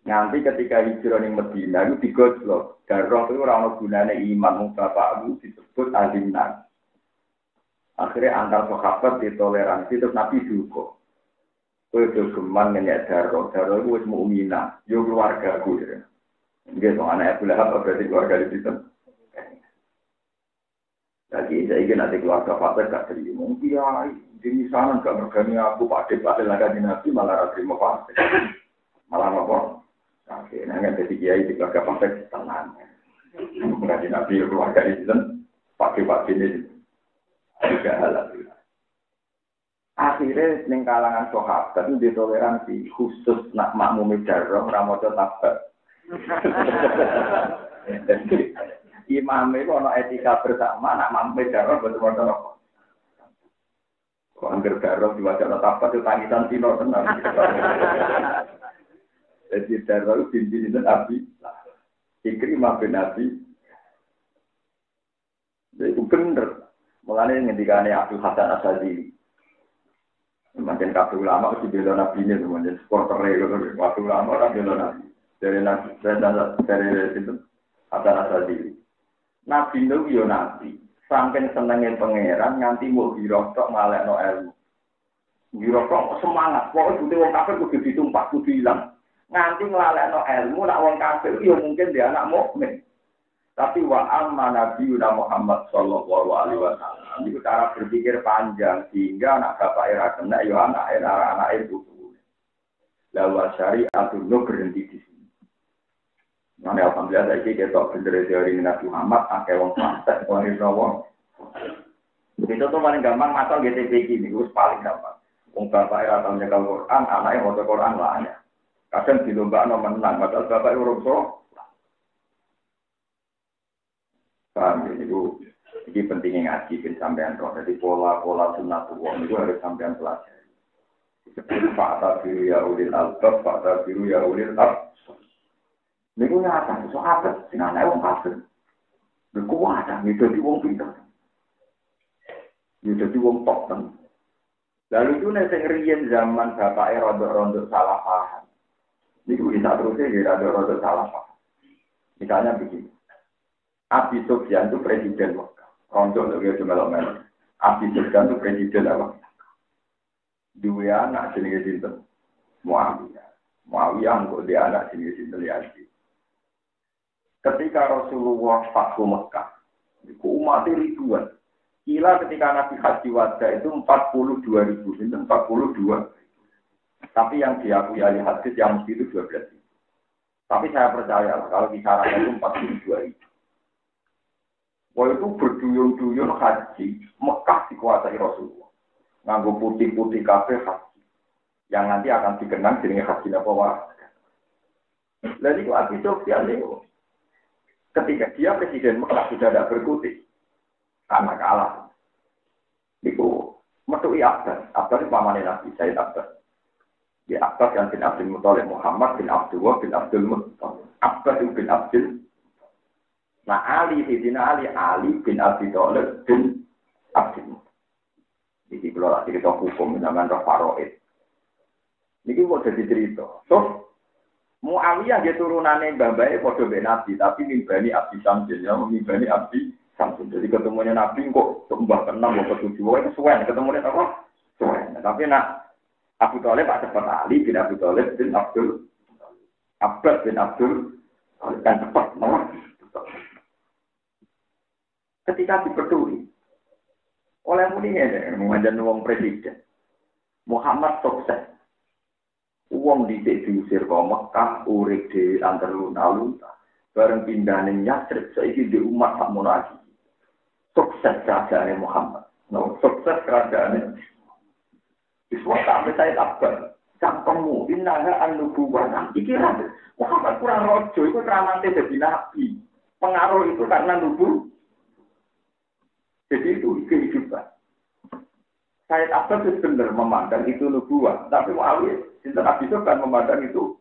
Nanti ketika hijrah ning Madinah itu digojlok. Garroh itu ora ono gunane iman bapakmu disebut alimnan. Akhirnya antar sahabat ditoleransi terus Nabi duka. Kowe geman ngenyek Garroh itu wis mukminah, yo keluargaku ya. Nggih to anak Abu Lahab berarti keluarga di situ. Lagi saya ingin nanti keluarga Fatih gak terima. Iya, di sana gak mergani aku Pak Ade lagi Nabi malah terima Fatih. Malah apa? Oke, nanti jadi kiai di keluarga Fatih tenang. Mergani Nabi keluarga di situ Pak ini juga halal. Akhirnya ning kalangan sahabat itu ditoleransi khusus nak makmum Jarrah ramoco tabat. Imam itu ada etika bersama, nak mampu Jarrah betul-betul apa? Kok anggar Jarrah di wajah tabat itu tangisan Tino tenang. Jadi Jarrah itu pimpin itu Nabi, Ikrimah bin Nabi. Jadi itu benar. Mulanya ngendikane Abdul Hasan Asyadzili. Makin kabeh ulama mesti bela Nabi ini, macam supporter itu. Waktu ulama orang bela Nabi. Dari itu Hasan Asyadzili. Nabi itu ya Nabi. Saking senengin pangeran nganti mau dirosok ngalekno ilmu. Dirosok semangat. Pokoknya butuh wong kafir kudu ditumpah, kudu hilang. Nganti ngalekno ilmu nak wong kafir ya mungkin dia anak mukmin. Tapi wa amma Nabiuna Muhammad sallallahu alaihi wasallam itu cara berpikir panjang sehingga anak bapak era kena ya anak itu. Lalu syariatul nur berhenti di sini. Nah, alhamdulillah saiki ketok bener teori Nabi Muhammad akeh wong santet wong iso. Begitu tuh paling gampang masal GTP ini wis paling gampang. Wong bapak era tau nyekel Quran, anake maca Quran lah ya. Kadang dilombakno menang, padahal bapak urung so. Paham ya, ini pentingnya ngaji bin sampean roh. Jadi pola-pola sunnatullah itu harus sampean pelajari. Seperti fakta biru ya ulil albab, fakta biru ya ulil ab. Ini punya apa? Soal sing anak wong kafir. Berkuasa, itu di wong pintar. Itu di wong top kan. Lalu itu nih sing zaman bapak rodok-rodok salah paham. Ini bisa terusnya dia rodok-rodok salah paham. Misalnya begini. Abi Sufyan itu presiden Mekah. Rondo untuk dia cuma lama. Abi Sufyan itu presiden apa? Dua anak jenis sinten Muawiyah. Muawiyah untuk dia anak jenis sinten Yazid. Ketika Rasulullah Fathu Mekah, umat ribuan. Kila ketika Nabi Haji Wada itu 42.000, sinten 42. Tapi yang diakui ahli hadis yang mesti itu 12.000. Tapi saya percaya kalau kisarannya itu 42.000. Wah itu berduyun-duyun haji, Mekah dikuasai Rasulullah. Nganggo putih-putih kafe haji. Yang nanti akan dikenang jenenge haji Nabawi. Lalu Abi Sufyan itu ketika dia presiden Mekah sudah tidak berkutik. Karena kalah. Itu metui Abbas. Abbas itu pamane Nabi Sayyid Abbas. Di Abbas yang bin Abdul Muthalib, Muhammad bin Abdullah bin Abdul Muthalib. Abbas bin Abdul. Nah Ali bin Abi Thalib bin Abdul Muthalib. Jadi kalau lagi cerita hukum dengan roh Faroid. Ini kok jadi cerita. So Muawiyah dia turunannya mbah-mbahnya podo be Nabi, tapi mimbani Abdi Samsul, ya mimbani Abdi Samsul. Jadi ketemunya Nabi kok mbah keenam mbah ketujuh, itu suwen ketemunya apa? Suwen. Tapi nak Abu Thalib ada cepat Ali bin Abi Thalib bin Abdul Abbas bin Abdul kan cepat, nomor. Ketika dipeduli oleh muninya mengajar wong presiden Muhammad sukses wong dhisik diusir ke Mekah urip di antar lunta-lunta bareng pindah ning Yatsrib saiki di umat sakmono lagi sukses kerajaane Muhammad sukses kerajaane Iswa sampai saya takbar cangkemmu innaha an-nubuwah iki Muhammad kurang rojo itu kramate dadi nabi pengaruh itu karena nubuwah. Jadi itu kehidupan. Said Abbas itu benar memandang itu nubuah, tapi Muawiyah Sinten Abi Sufyan memandang itu.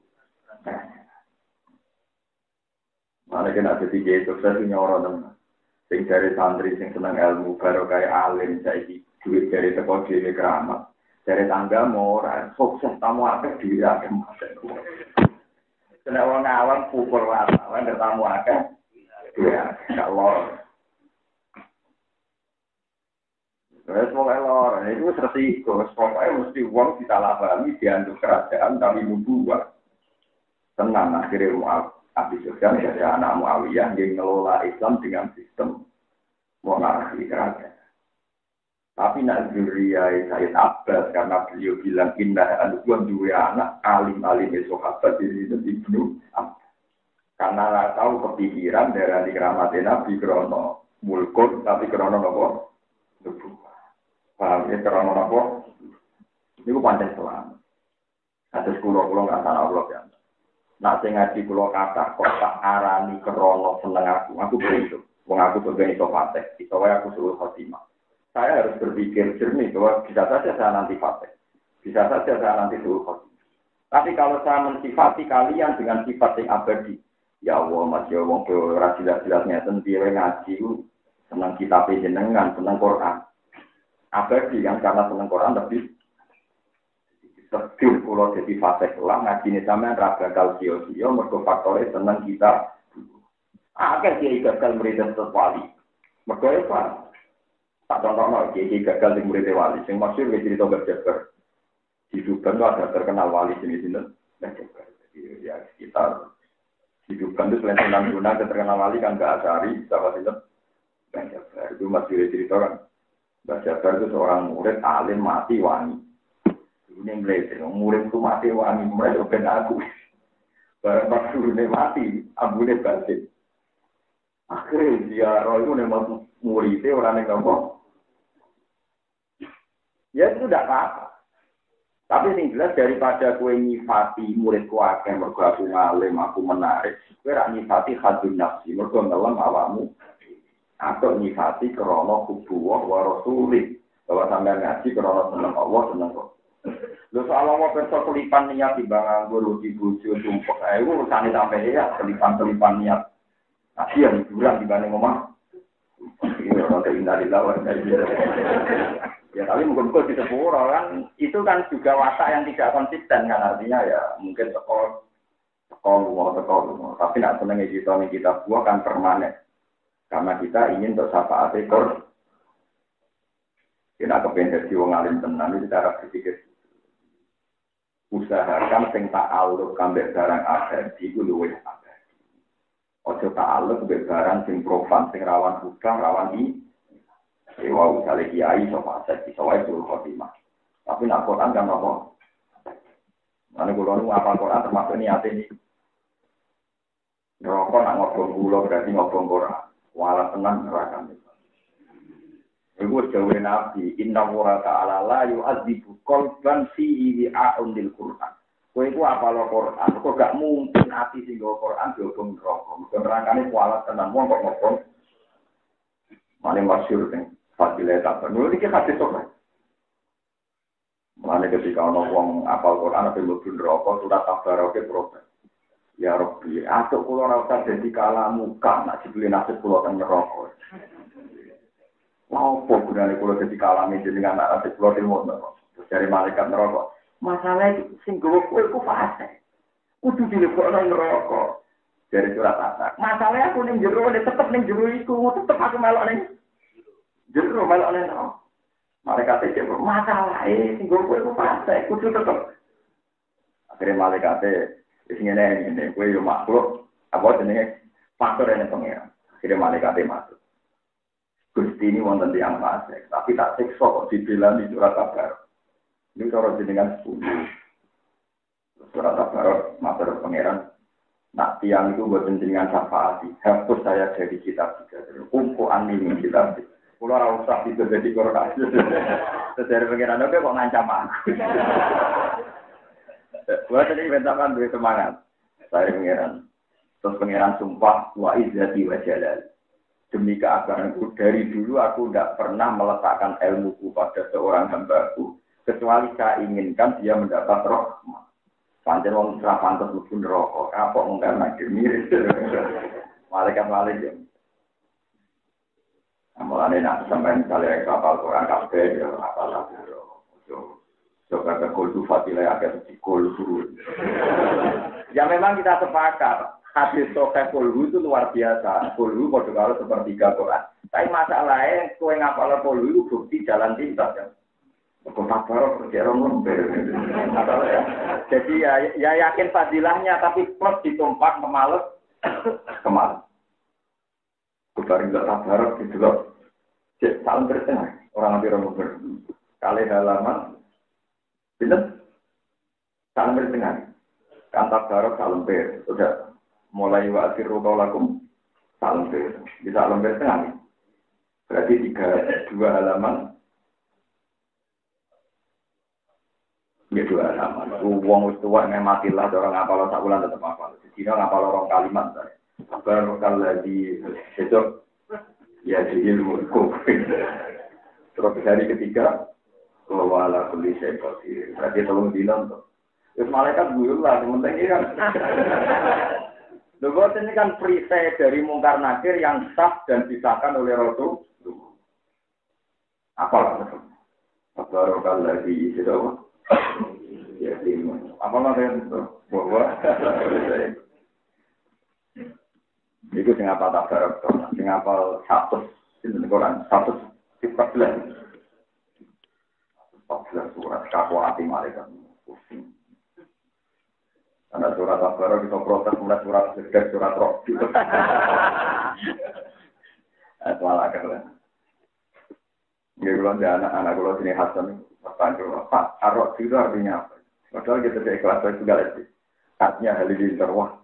Mana kena jadi kiai sukses nyoro tenan. Sing dari santri sing seneng ilmu baru kayak alim saiki duit dari teko dhewe keramat. Dari tangga mau sukses tamu akeh dhewe akeh. Kena wong awam pukul wartawan tamu akeh. Ya, kalau wes mau lor, itu resiko. Pokoknya mesti uang kita labani diantuk kerajaan kami membuat. Tenang akhirnya Abi Sufyan dari anak Muawiyah yang mengelola Islam dengan sistem monarki kerajaan. Tapi nak zuriyah Said Abbas karena beliau bilang indah anubuan dua anak alim-alim sahabat di Ibnu Abbas. Karena tahu kepikiran dari keramat Nabi krono mulkun tapi krono nopo nubuwah. Paham ya krono nopo? Ini pandai selam. Atas kulo nggak salah Allah ya. Nak sing ngaji kulo kata kok tak arani krono seneng aku begitu. Wong aku sebagai iso fatih, iso wae aku suruh khotimah. Saya harus berpikir jernih bahwa bisa saja saya nanti fatih. Bisa saja saya nanti suruh khotimah. Tapi kalau saya mensifati kalian dengan sifat yang abadi, ya Allah, masih wong ora jelas-jelasnya sendiri ngaji senang kitab jenengan, senang Quran. Abadi yang karena senang Quran lebih sedih kalau jadi fase kelam ngaji ini sampean ra bakal sio-sio mergo faktore senang kita. Akeh dia gagal murid wali. Mergo apa? Tak contohno dia gagal sing murid wali, sing masyhur wis cerita berjabar. Di Tuban ada terkenal wali sini-sini. Ya sekitar hidupkan itu selain tentang guna terkenal wali kan Mbak Asari, sahabat itu Mbak Jabar itu masih cerita kan Mbak Jabar itu seorang murid alim mati wani. Ini melihat murid itu mati wani, mulai open aku. Barang pas turunnya mati, abunya batin. Akhirnya dia roh itu memang muridnya orang yang ngomong. Ya itu tidak apa-apa. Tapi yang jelas daripada kue nyifati muridku akeh mergo aku ngalim, aku menarik. Kue ra nyifati hadun nafsi, mergo ngelem awakmu. Atau nyifati krana kubuwah wa rasulih. Bahwa sampean ngaji krana seneng Allah, seneng kok. Lho soal Allah perso kelipan niat timbang nganggo rugi bojo tumpek. Ayo urusane sampe ya kelipan niat. Tapi yang hiburan dibanding omah. Ini orang innalillahi wa inna ilaihi raji'un. Ya tapi mungkin di sepuro kan itu kan juga watak yang tidak konsisten kan artinya ya mungkin tekol tapi nak seneng kita buah kan permanen karena kita ingin bersyafaat ekor kita kepengen jadi wong alim tenan itu cara berpikir usahakan sing ta'alluq kambek barang abadi iku luwih abadi ojo ta'alluq kambek barang sing profan sing rawan hutang rawan Ewa misalnya kiai, sofa set, sofa itu khotimah. Tapi nak Quran kan apa? Mana kalau nu apa Quran termasuk niat ini. Rokok nak ngobong gula berarti ngobong Quran. Walau tenang neraka. Ibu jauh nabi. Inna wura ta'ala la yu'adzibu qalban fihi wi'a'un Quran. Kau itu apa lo Quran? Kau gak mungkin hati sehingga Quran diobong rokok. Bukan rangkanya walau tenang. Wong kok ngobong. Mana masyur kan? Fadilah tak penuh, ini kita hadis sopan. Mulanya ketika orang apal Quran, ada lebih rokok, sudah tak baroke protes. Ya Rabbi, asuk pulau rasa jadi kalah muka, nak dibeli nasib pulau tengah rokok. Mau apa gunanya pulau jadi kalah meja dengan nasib pulau timur rokok. Terus dari malaikat rokok. Masalah itu, singgung kue ku fase. Kudu dilebok rokok. Dari surat asak. Masalahnya aku ning jero, tetep ning jero iku, tetep aku melok ning. Jero melok ning no. Malaikat iki masalah singgung kowe ku fase, kudu tetep. Akhire malaikat wis ngene kowe yo makhluk apa jenenge faktor ene pengira. Akhire malaikat masuk. Gusti ini wonten tiyang fase, tapi tak siksa kok dibilang di surat kabar. Ini cara jenengan 10. Surat kabar matur pangeran. Nak tiang itu buat jenengan syafaat. Hapus saya dari kitab juga. Kumpul ini kitab. Pulau Rausah itu jadi korban. Dari pengiran oke kok ngancam aku. Buat tadi bentakan duit semangat. Saya pengiran. Terus pengiran sumpah wa izzati wa jalal. demi keabahanku dari dulu aku tidak pernah meletakkan ilmuku pada seorang hambaku kecuali saya inginkan dia mendapat rahmat. Pancen wong ora pantes mlebu neraka, kapok mung karena mirip. Malaikat. Amulane nak sampeyan misalnya kapal Quran kabeh ya apal coba ke kultu fatilah agak sikul dulu. Ya memang kita sepakat hadis sahih kulhu itu luar biasa. Kulhu padha karo sepertiga Quran. Tapi masalahnya kowe ngapal kulhu itu bukti jalan pintas kan. Kok baru kerja orang Jadi ya yakin fadilahnya tapi plus ditumpak kemales. Kubarin enggak sabar gitu loh. Cek salam bertengah orang ambil nomor kali halaman bener salam bertengah kantak barok salam ber sudah mulai waktu rukolakum salam ber bisa salam bertengah berarti 2 halaman ya 2 halaman uang tua mematilah orang ngapal sak bulan tetap ngapal jadi ngapal orang kalimat baru lagi itu ya jadi ilmu terus hari ketiga wala kulli syai qadir. Berarti tolong bilang tuh. Terus malaikat guru lah, yang penting ini kan. Lepas ini kan perisai dari mungkar nakir yang sah dan disahkan oleh Rasul. Apalah itu? Barokah lagi itu apa? Ya ilmu. Apalah itu? Bahwa itu singapal tak barok, singapal 100 ini Quran 114 surat kaku hati malaikat pusing. Karena surat Al-Baqarah kita protes mulai surat sedek, surat roh. Itu malah kan. Dia bilang dia anak kalau sini Hasan bertanya, Pak, arok itu artinya apa? Padahal kita ikhlas juga lagi. Artinya hal ini terwah.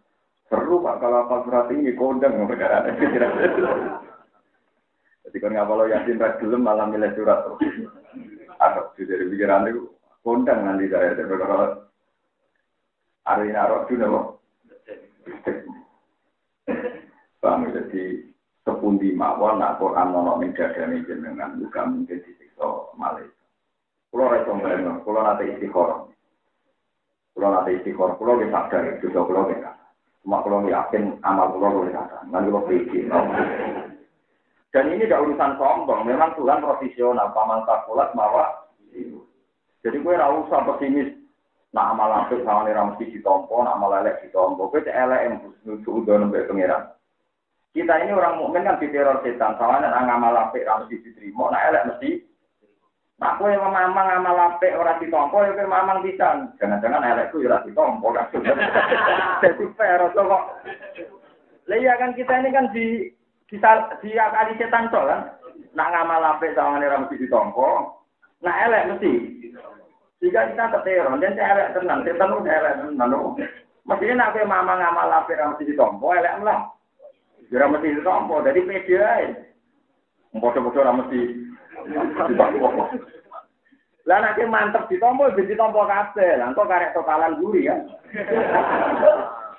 Seru Pak kalau apa surat ini kondang negara. Jadi kan kalau Yasin Rajulum malah milih surat roh. Agak dari pikiran itu kondang nanti saya kalau arena roh itu nama bang jadi sepundi mawon nak Quran nono menjadi jenengan juga mungkin disiksa malaikat. Kalau rekomendasi, kalau nanti istiqoroh, kalau kita sadar itu kalau kita, cuma kalau yakin amal kalau kita, nanti kalau pikir. Dan ini tidak urusan sombong, memang Tuhan profesional, paman takulat mawa. Jadi gue ora usah pesimis. Nak amal apik sawane ra mesti ditampa, nak amal elek ditampa. Kowe cek elek nuju udan mbek pangeran. Kita ini orang mukmin kan diteror setan, sawane nak amal apik ra mesti diterima, nak elek mesti. Nak kowe mamang amal apik ora ditampa, ya kowe mamang pisan. Jangan-jangan elekku ya ora ditampa kan. Jadi fair kok. Lah iya kan kita ini kan di akali setan to kan. Nak ngamal apik sawane ra mesti ditampa. Nak elek mesti. Jika kita keteror, dan saya elek tenang, setan udah elek tenang. Mestinya nak kowe mamang ngamal apik ra mesti ditampa, elek lah. Ora mesti ditampa, jadi pede ae. Podo-podo ra mesti ditampa. Lah nek mantep ditampa, ben ditampa kabeh. Lah kok karek totalan guri kan.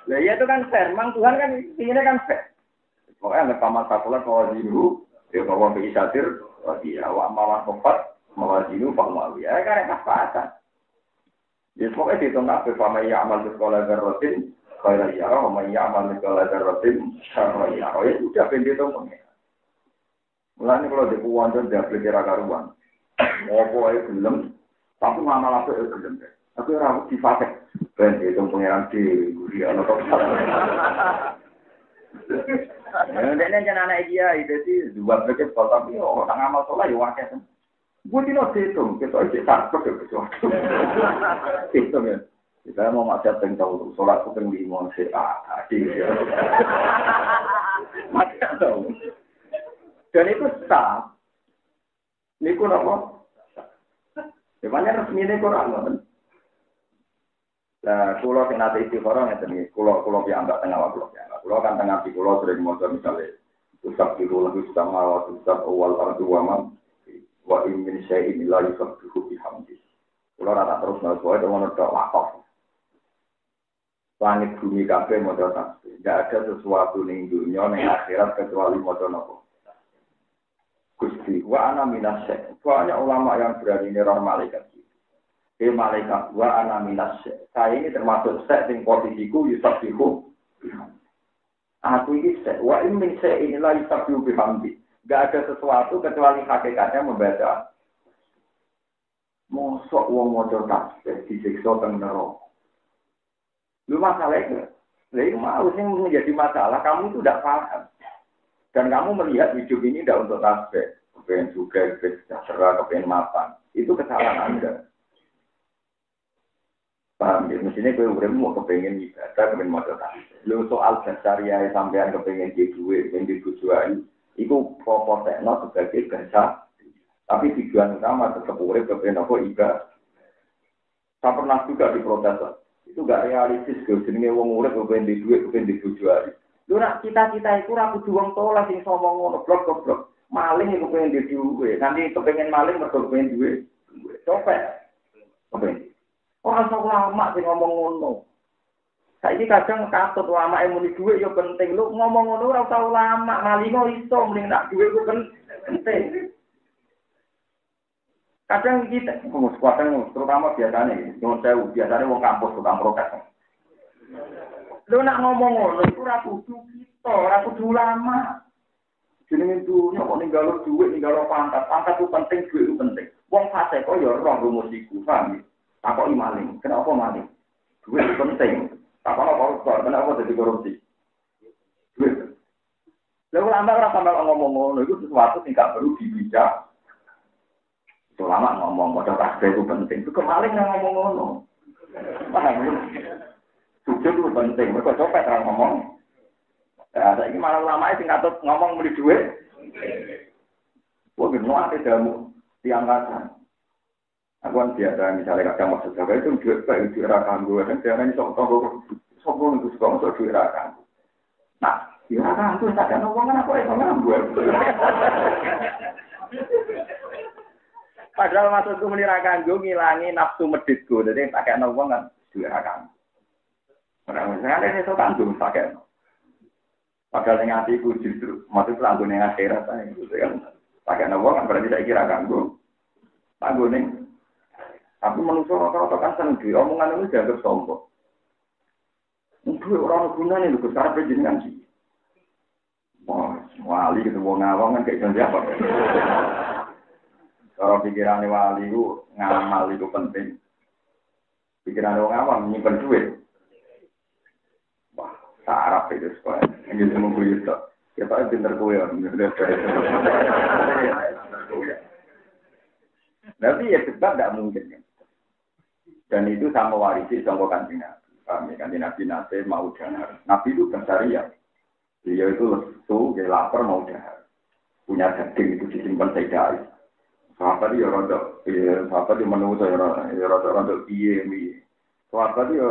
Lah iya itu kan fair, memang Tuhan kan inginnya kan fair. Pokoknya nggak paman sakulah kalau dulu, ya bahwa berisatir, dia awak mawan kompat, mawan dulu paman ya kan enak pasang. Jadi pokoknya dihitung apa, paman ya amal di sekolah garotin, kalau ya paman ya amal di sekolah garotin, kalau ya sudah pendidikan pengen. Mulanya kalau di kuwan tuh dia belajar karuan, mau boleh belum, tapi ngamal apa itu belum deh. Aku rawat di fase, pendidikan pengiran di guri atau Ini jangan anak dia, itu sih dua berkat kalau tapi orang amal soleh ya wakil. Gue tidak hitung, kita isi satu kecuali. Hitung ya. Kita mau macet tahu sholat itu lima adik. Macet tahu. Dan itu sah. Ini pun apa? Sebenarnya resmi ini Quran kan. Nah, kulo sing nate istiqoroh ngeten iki, kulo piambak tengah waktu ya. Kulo kan tengah di kulo sering maca misale usab dulu lagu sama waktu usab awal ardu wa min syai'in la yusabbihu bihamdi. Kulo rata terus maca itu ono tok wakaf. Langit bumi kabeh maca tasbih. Enggak ada sesuatu ning dunya ning akhirat kecuali maca napa? Gusti, wa ana minasy. Banyak ulama yang berani neror malaikat. Malaikat wa ana minasy. Saya ini termasuk sek sing posisiku yusabihu. Aku ini sek wa min sek inilah yusabihu bihamdi. Gak ada sesuatu kecuali hakikatnya membaca. Mosok wong maca tasbih disiksa teng neraka. Lu masalahnya, itu mau sing menjadi masalah kamu itu tidak paham. Dan kamu melihat hidup ini tidak untuk tasbih, kepengen juga, kepengen sejahtera, kepengen mapan. Itu kesalahan Anda. Paham ya? Mestinya gue udah mau kepengen ibadah, kepengen maca tasbih. Lu soal dasariah sampean kepengen di duit, kepengen di tujuan, itu proporsional sebagai bahasa. Tapi tujuan utama tetap urip kepengen apa ibadah. Saya pernah juga diprotes. Itu gak realistis, jenenge wong urip kepengen di duit, kepengen di tujuan. Lu nak cita-cita itu aku juang tolak sing somong ngono blok. Maling iku pengen di duit. Nanti kepengen maling mergo pengen duit. Copet. Kepengen. Ora lama sing ngomong ngono. Saiki kadang katut ulama muni duit yo penting. Lu ngomong ngono ora usah ulama, malingo iso mending nak duit ku penting. Kadang kita, terutama biasanya, biasanya wong kampus tukang protes. Lu nak ngomong ngono, itu kudu kita, kudu ulama. Jenenge dunya kok ninggalo duit, ninggalo pangkat itu penting, duit itu penting. Wong fase kok ya roh rumus iku, paham? Takoki maling, kenapa maling? Duit itu penting. Takono koruptor, kenapa jadi korupsi? Duit. Lalu ulama ora sampe ngomong ngono, itu sesuatu sing gak perlu dibicarakan. Ulama ngomong modal tasbih itu penting. Itu kemaling yang ngomong ngono. Paham? Sujud itu penting. Mereka copet orang ngomong. Ya, saya ini malah ulama itu ngatut ngomong beli duit. Wah, gimana ada jamu diangkatan. Aku kan biasa misalnya kadang maksud saya itu duit kayak duit rakan gue. Dan jangan sok-sok itu suka masuk duit rakan. Nah, duit rakan itu tak ada ngomong apa yang ngomong gue. Padahal maksudku menirakan gue ngilangi nafsu meditku. Jadi pakai nongkrong kan juga akan. Orang-orang ini so tanggung pakai. Padahal yang hatiku justru maksud tanggung yang akhirat saya. Pakai nongkrong kan berarti saya kira tanggung. Tanggung nih. Tapi manusia rata-rata kan seneng duit. Omongan itu dianggap sombong. Duit orang gunanya itu sekarang berjenengan sih. Wah, wali gitu wong ngawang kan kayak siapa? Kalau pikiran wali itu ngamal itu penting. Pikiran orang awam menyimpan duit. Wah, sarap itu sekolah. Ini semua gue itu. Kita pinter kue. Tapi ya sebab tidak mungkin. Dan itu sama warisi sama kanjeng Nabi. Kami kanjeng Nabi Nasir mau dahar. Nabi itu bersyariah. Dia itu lesu, dia lapar mau dahar. Punya daging itu disimpan sedai. Sahabat dia rontok, sahabat dia menunggu saya rontok piye. Sahabat dia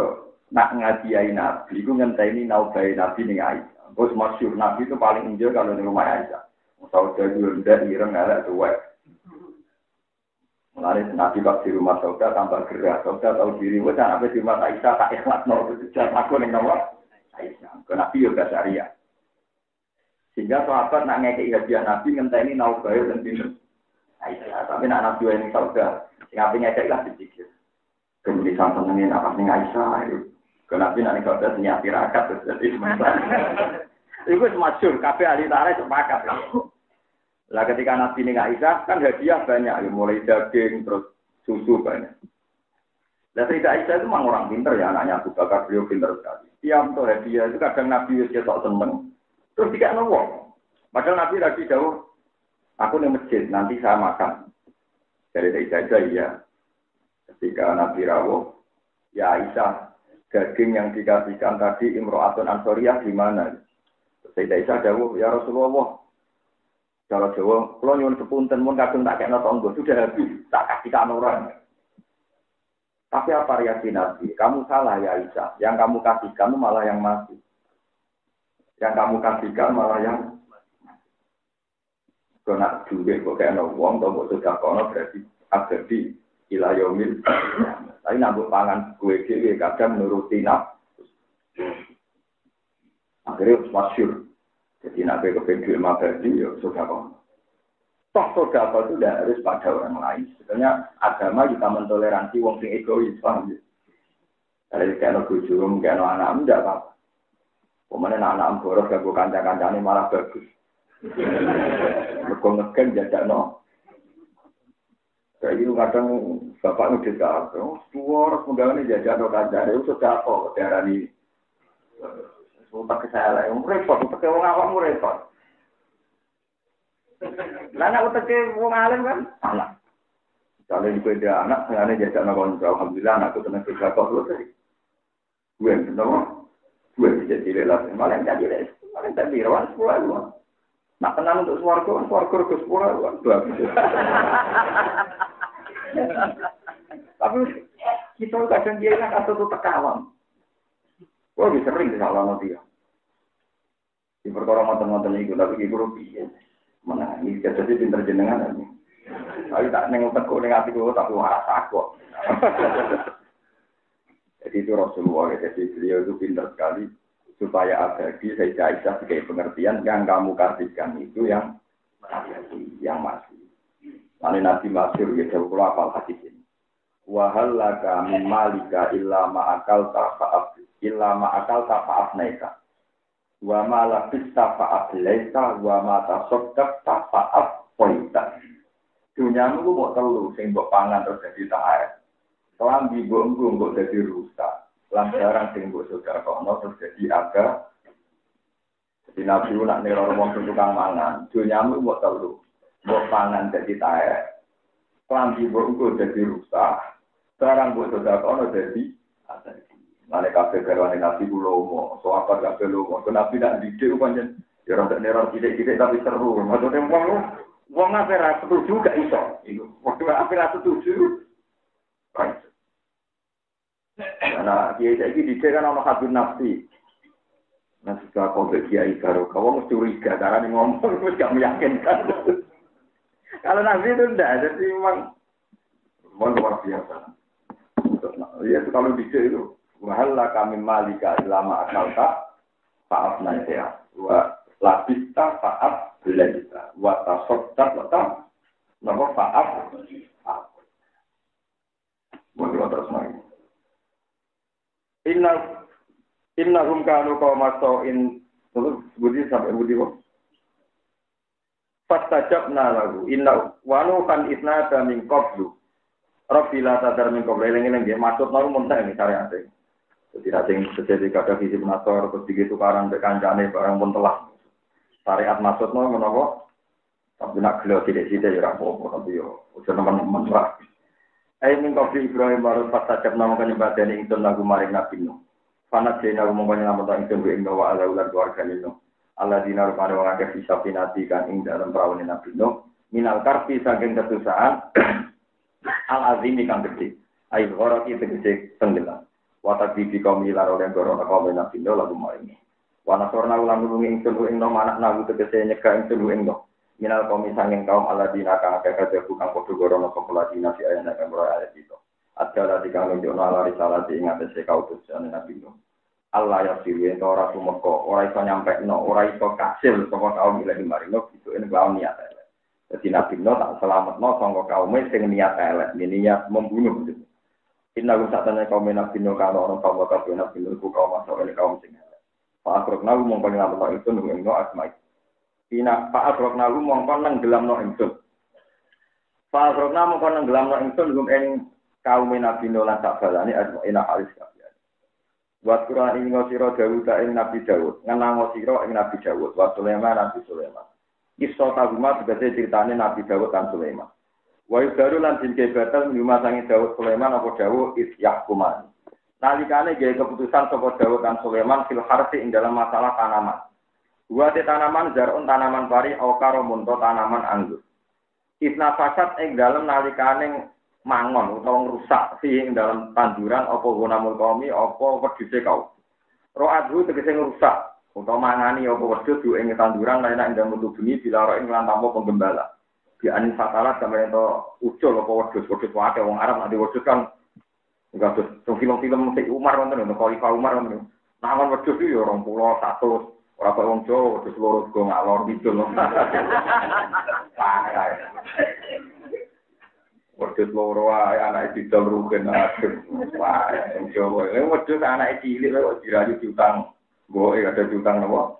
nak ngadiai Nabi, itu ngenteni naubai Nabi ning Aisyah. Bos masyhur Nabi itu paling enjoy kalau di rumah Aisyah. Saudara dia ndak ireng elek tuwek. Mulane Nabi pas di rumah saudara tambah gerak, saudara tahu diri wis sampai di rumah Aisyah tak ikhlasno sejak aku ning nomor Aisyah. Nabi yo syariah. Sehingga sahabat nak ngekeki hadiah Nabi ngenteni naubai dan pinter. Aisyah, tapi nak nabi yang saudara, yang apinya cek lah dipikir. Kemudian sampai nengen apa sih Aisyah itu, kenapa nak saudara senyap tirakat terus jadi sementara. Itu masyhur, kafe ahli tarikh sepakat. Lah ketika nabi ini Aisyah kan hadiah banyak, mulai daging terus susu banyak. Lah Sayyidah Aisyah itu memang orang pinter ya, anaknya Abu Bakar beliau pinter sekali. Tiap untuk hadiah itu kadang nabi wis ketok seneng, terus dikasih wong. Padahal nabi lagi jauh. Aku di masjid, nanti saya makan. Dari Aisyah, iya. Ketika Nabi rawuh, ya Aisyah, daging yang dikasihkan tadi Imro'atun Ansoriyah gimana? Sayyidah Aisyah jawab, ya Rasulullah, kalau Jawa, kalau nyuwun sepunten, mun kadung tak kena tonggo, sudah habis, tak kasihkan orang. Tapi apa reaksi Nabi? Kamu salah ya Aisyah, yang kamu kasihkan malah yang mati. Yang kamu kasihkan malah yang kena duit kok kayak wong atau kok sudah kono berarti abadi ilayomil. Tapi nambah pangan kue kue kadang menuruti nafsu. Akhirnya masyhur. Jadi nabi kepen duit mabadi ya sudah kono. Toh sodako itu tidak harus pada orang lain. Sebenarnya agama kita mentoleransi wong sing egois, paham ya? Kalau kita bojo, kita anak tidak apa-apa. Kemudian anak boros gak gue kancang-kancangnya malah bagus. Mereka ngegen jadak no. Kayak gitu kadang bapak ngedit ke aku, suara penggawaannya jadak no kancangnya, itu sudah apa? Darah ini. Pakai saya lah, yang repot, pakai orang awam repot. Anak pakai orang alim kan? Anak. Kalau juga ada anak, sengaja jadak no kancang. Alhamdulillah anakku tenang kerja kok selesai. Gue yang kenal. Gue bisa jadi relasi, malah jadi rawan 10 Nak tenang untuk suarga ke 10 bagus. Tapi kita kadang dia nak atau tuh tekawan. Gue bisa sering salah nanti ya. Di perkara mantan itu, tapi itu rugi. Mana ini jadi pinter jenengan ini. Tapi tak nengok tekuk dengan hati gue, tapi waras aku. Jadi itu Rasulullah, jadi beliau itu pintar sekali supaya abadi Sayyidah Aisyah sebagai pengertian yang kamu kasihkan itu yang abadi, yang masih. Lalu Nabi Masyur ya jauh keluar apal hadis ini. Wahal laka min malika illa ma'akal ta'fa'afnaika. Wa ma'labis ta'fa'aflaika wa ma'tasokak ta'fa'afpoita. Dunyamu itu mau telur, sehingga buat pangan terus jadi ta'ayat. Kelambi mbok jadi rusak. Lan jarang sing mbok saudara kono terus jadi aga. Jadi Nabi nak neror wong tukang mangan, dunyamu mbok telu. Mbok pangan jadi taek. Kelambi mbok jadi rusak. Jarang mbok saudara kono jadi aga. Mane kabeh garwane Nabi ulomo, sahabat kabeh ulomo. Nabi nak didik pancen ya ora neror titik-titik tapi seru. Maksudnya wong ape ra setuju gak iso. Iku. Wong ape ra setuju. Right. Karena kiai ini dicek kan orang habis nafsi. Nah sudah kau kiai baru, kau mesti curiga karena ngomong mesti gak meyakinkan. Kalau nafsi itu enggak, jadi memang luar biasa. Ya kalau dicek itu, wahala kami malika ilama akal tak, faaf naiknya, wa labista faaf belajar, wa tasok tak letak, nama faaf. Boleh terus lagi. Innahum kanu qaumasoin terus budi sampai budi kok. Fastajabna lahu inna wa nukan isnada min qablu. Rabbi la tadar min qablu eling-eling nggih maksud mau muntah ini syariat. Jadi sing sejadi kada fisik nasor terus begitu karan mek kancane barang pun telah. Syariat maksud mau menapa? Tapi nak gelo sithik-sithik ya ora apa-apa tapi yo ojo nemen-nemen wae. Ayo mengkopi Ibrahim baru pas sajab nama kanyebatan ingsun lagu maring Nabi Nuh. Fanat jena umumnya nama tak ingsun ing wa ala ular keluarga Nuh. Allah dinar pada wong akeh bisa pinati kan ing dalam perawan Nabi Nuh. Minal karpi saking kesusahan al azimi kang gede. Ayo ora iki tegese tenggelam. Watak bibi kaum ilar oleh goro kaum Nabi Nuh lagu maring. Wana sorna ulang nulung ingsun ing no anak nabi tegese nyegah ingsun ing no. Minal kaum sanging kaum aladina kang akeh kabeh kang padha gorono kepeladina fi ayat kang ora ayat itu. Adalah dikang nunjukno ala risalah ing atase kautusan Nabi Nuh. Allah ya sirwe ora sumeka, ora iso nyampekno, ora iso kasil saka kaum ilahi marino itu ing kaum niat elek. Dadi Nabi Nuh tak selametno saka kaum sing niat elek, niat membunuh gitu. Inna satana kaum Nabi Nuh kana ono kaum kabeh Nabi Nuh ku kaum masuk ing kaum sing elek. Fa akrokna mung panjenengan Allah itu ing no asma'i. Ina Pak Abrokna lu mongkon nang gelamno ingsun. Pak Abrokna mongkon nang gelamno ingsun gum ing kaum Nabi Nuh lan sak balane ina halis kabeh. Wa Quran ing sira Daud ing Nabi Daud, ngenang sira ing Nabi Daud, wa Sulaiman Nabi Sulaiman. Iso taguma tegese critane Nabi Daud lan Sulaiman. Wa yudaru lan dinke batal nyuma sangi Daud Sulaiman apa Daud isyahkuman. Nalikane gawe keputusan saka Daud lan Sulaiman fil harfi ing dalam masalah tanaman. Dua tanaman zarun tanaman pari okaro munto tanaman anggur. Isna fasad ing dalam nalikane mangon utawa rusak sing dalam tanduran apa gunamul qaumi apa wedhuse kau. Ro'adhu tegese rusak utawa mangani apa wedhus ing tanduran lan ing dalam bumi bila ing lan tampa penggembala. Di anin fatalat sampe ento ucul apa wedhus wae wong Arab nek wedhus kan enggak tuh film-film musik Umar wonten lho Khalifah Umar wonten. Nangon wedhus yo 20 100 Ora kok wong Jawa terus loro go ngalor gitu lho. Parah. Wedhus loro ae anake didol rugen aduh. Wah, wong Jawa. Wedhus anake cilik kok dirayu diutang. Mboke ada diutang napa?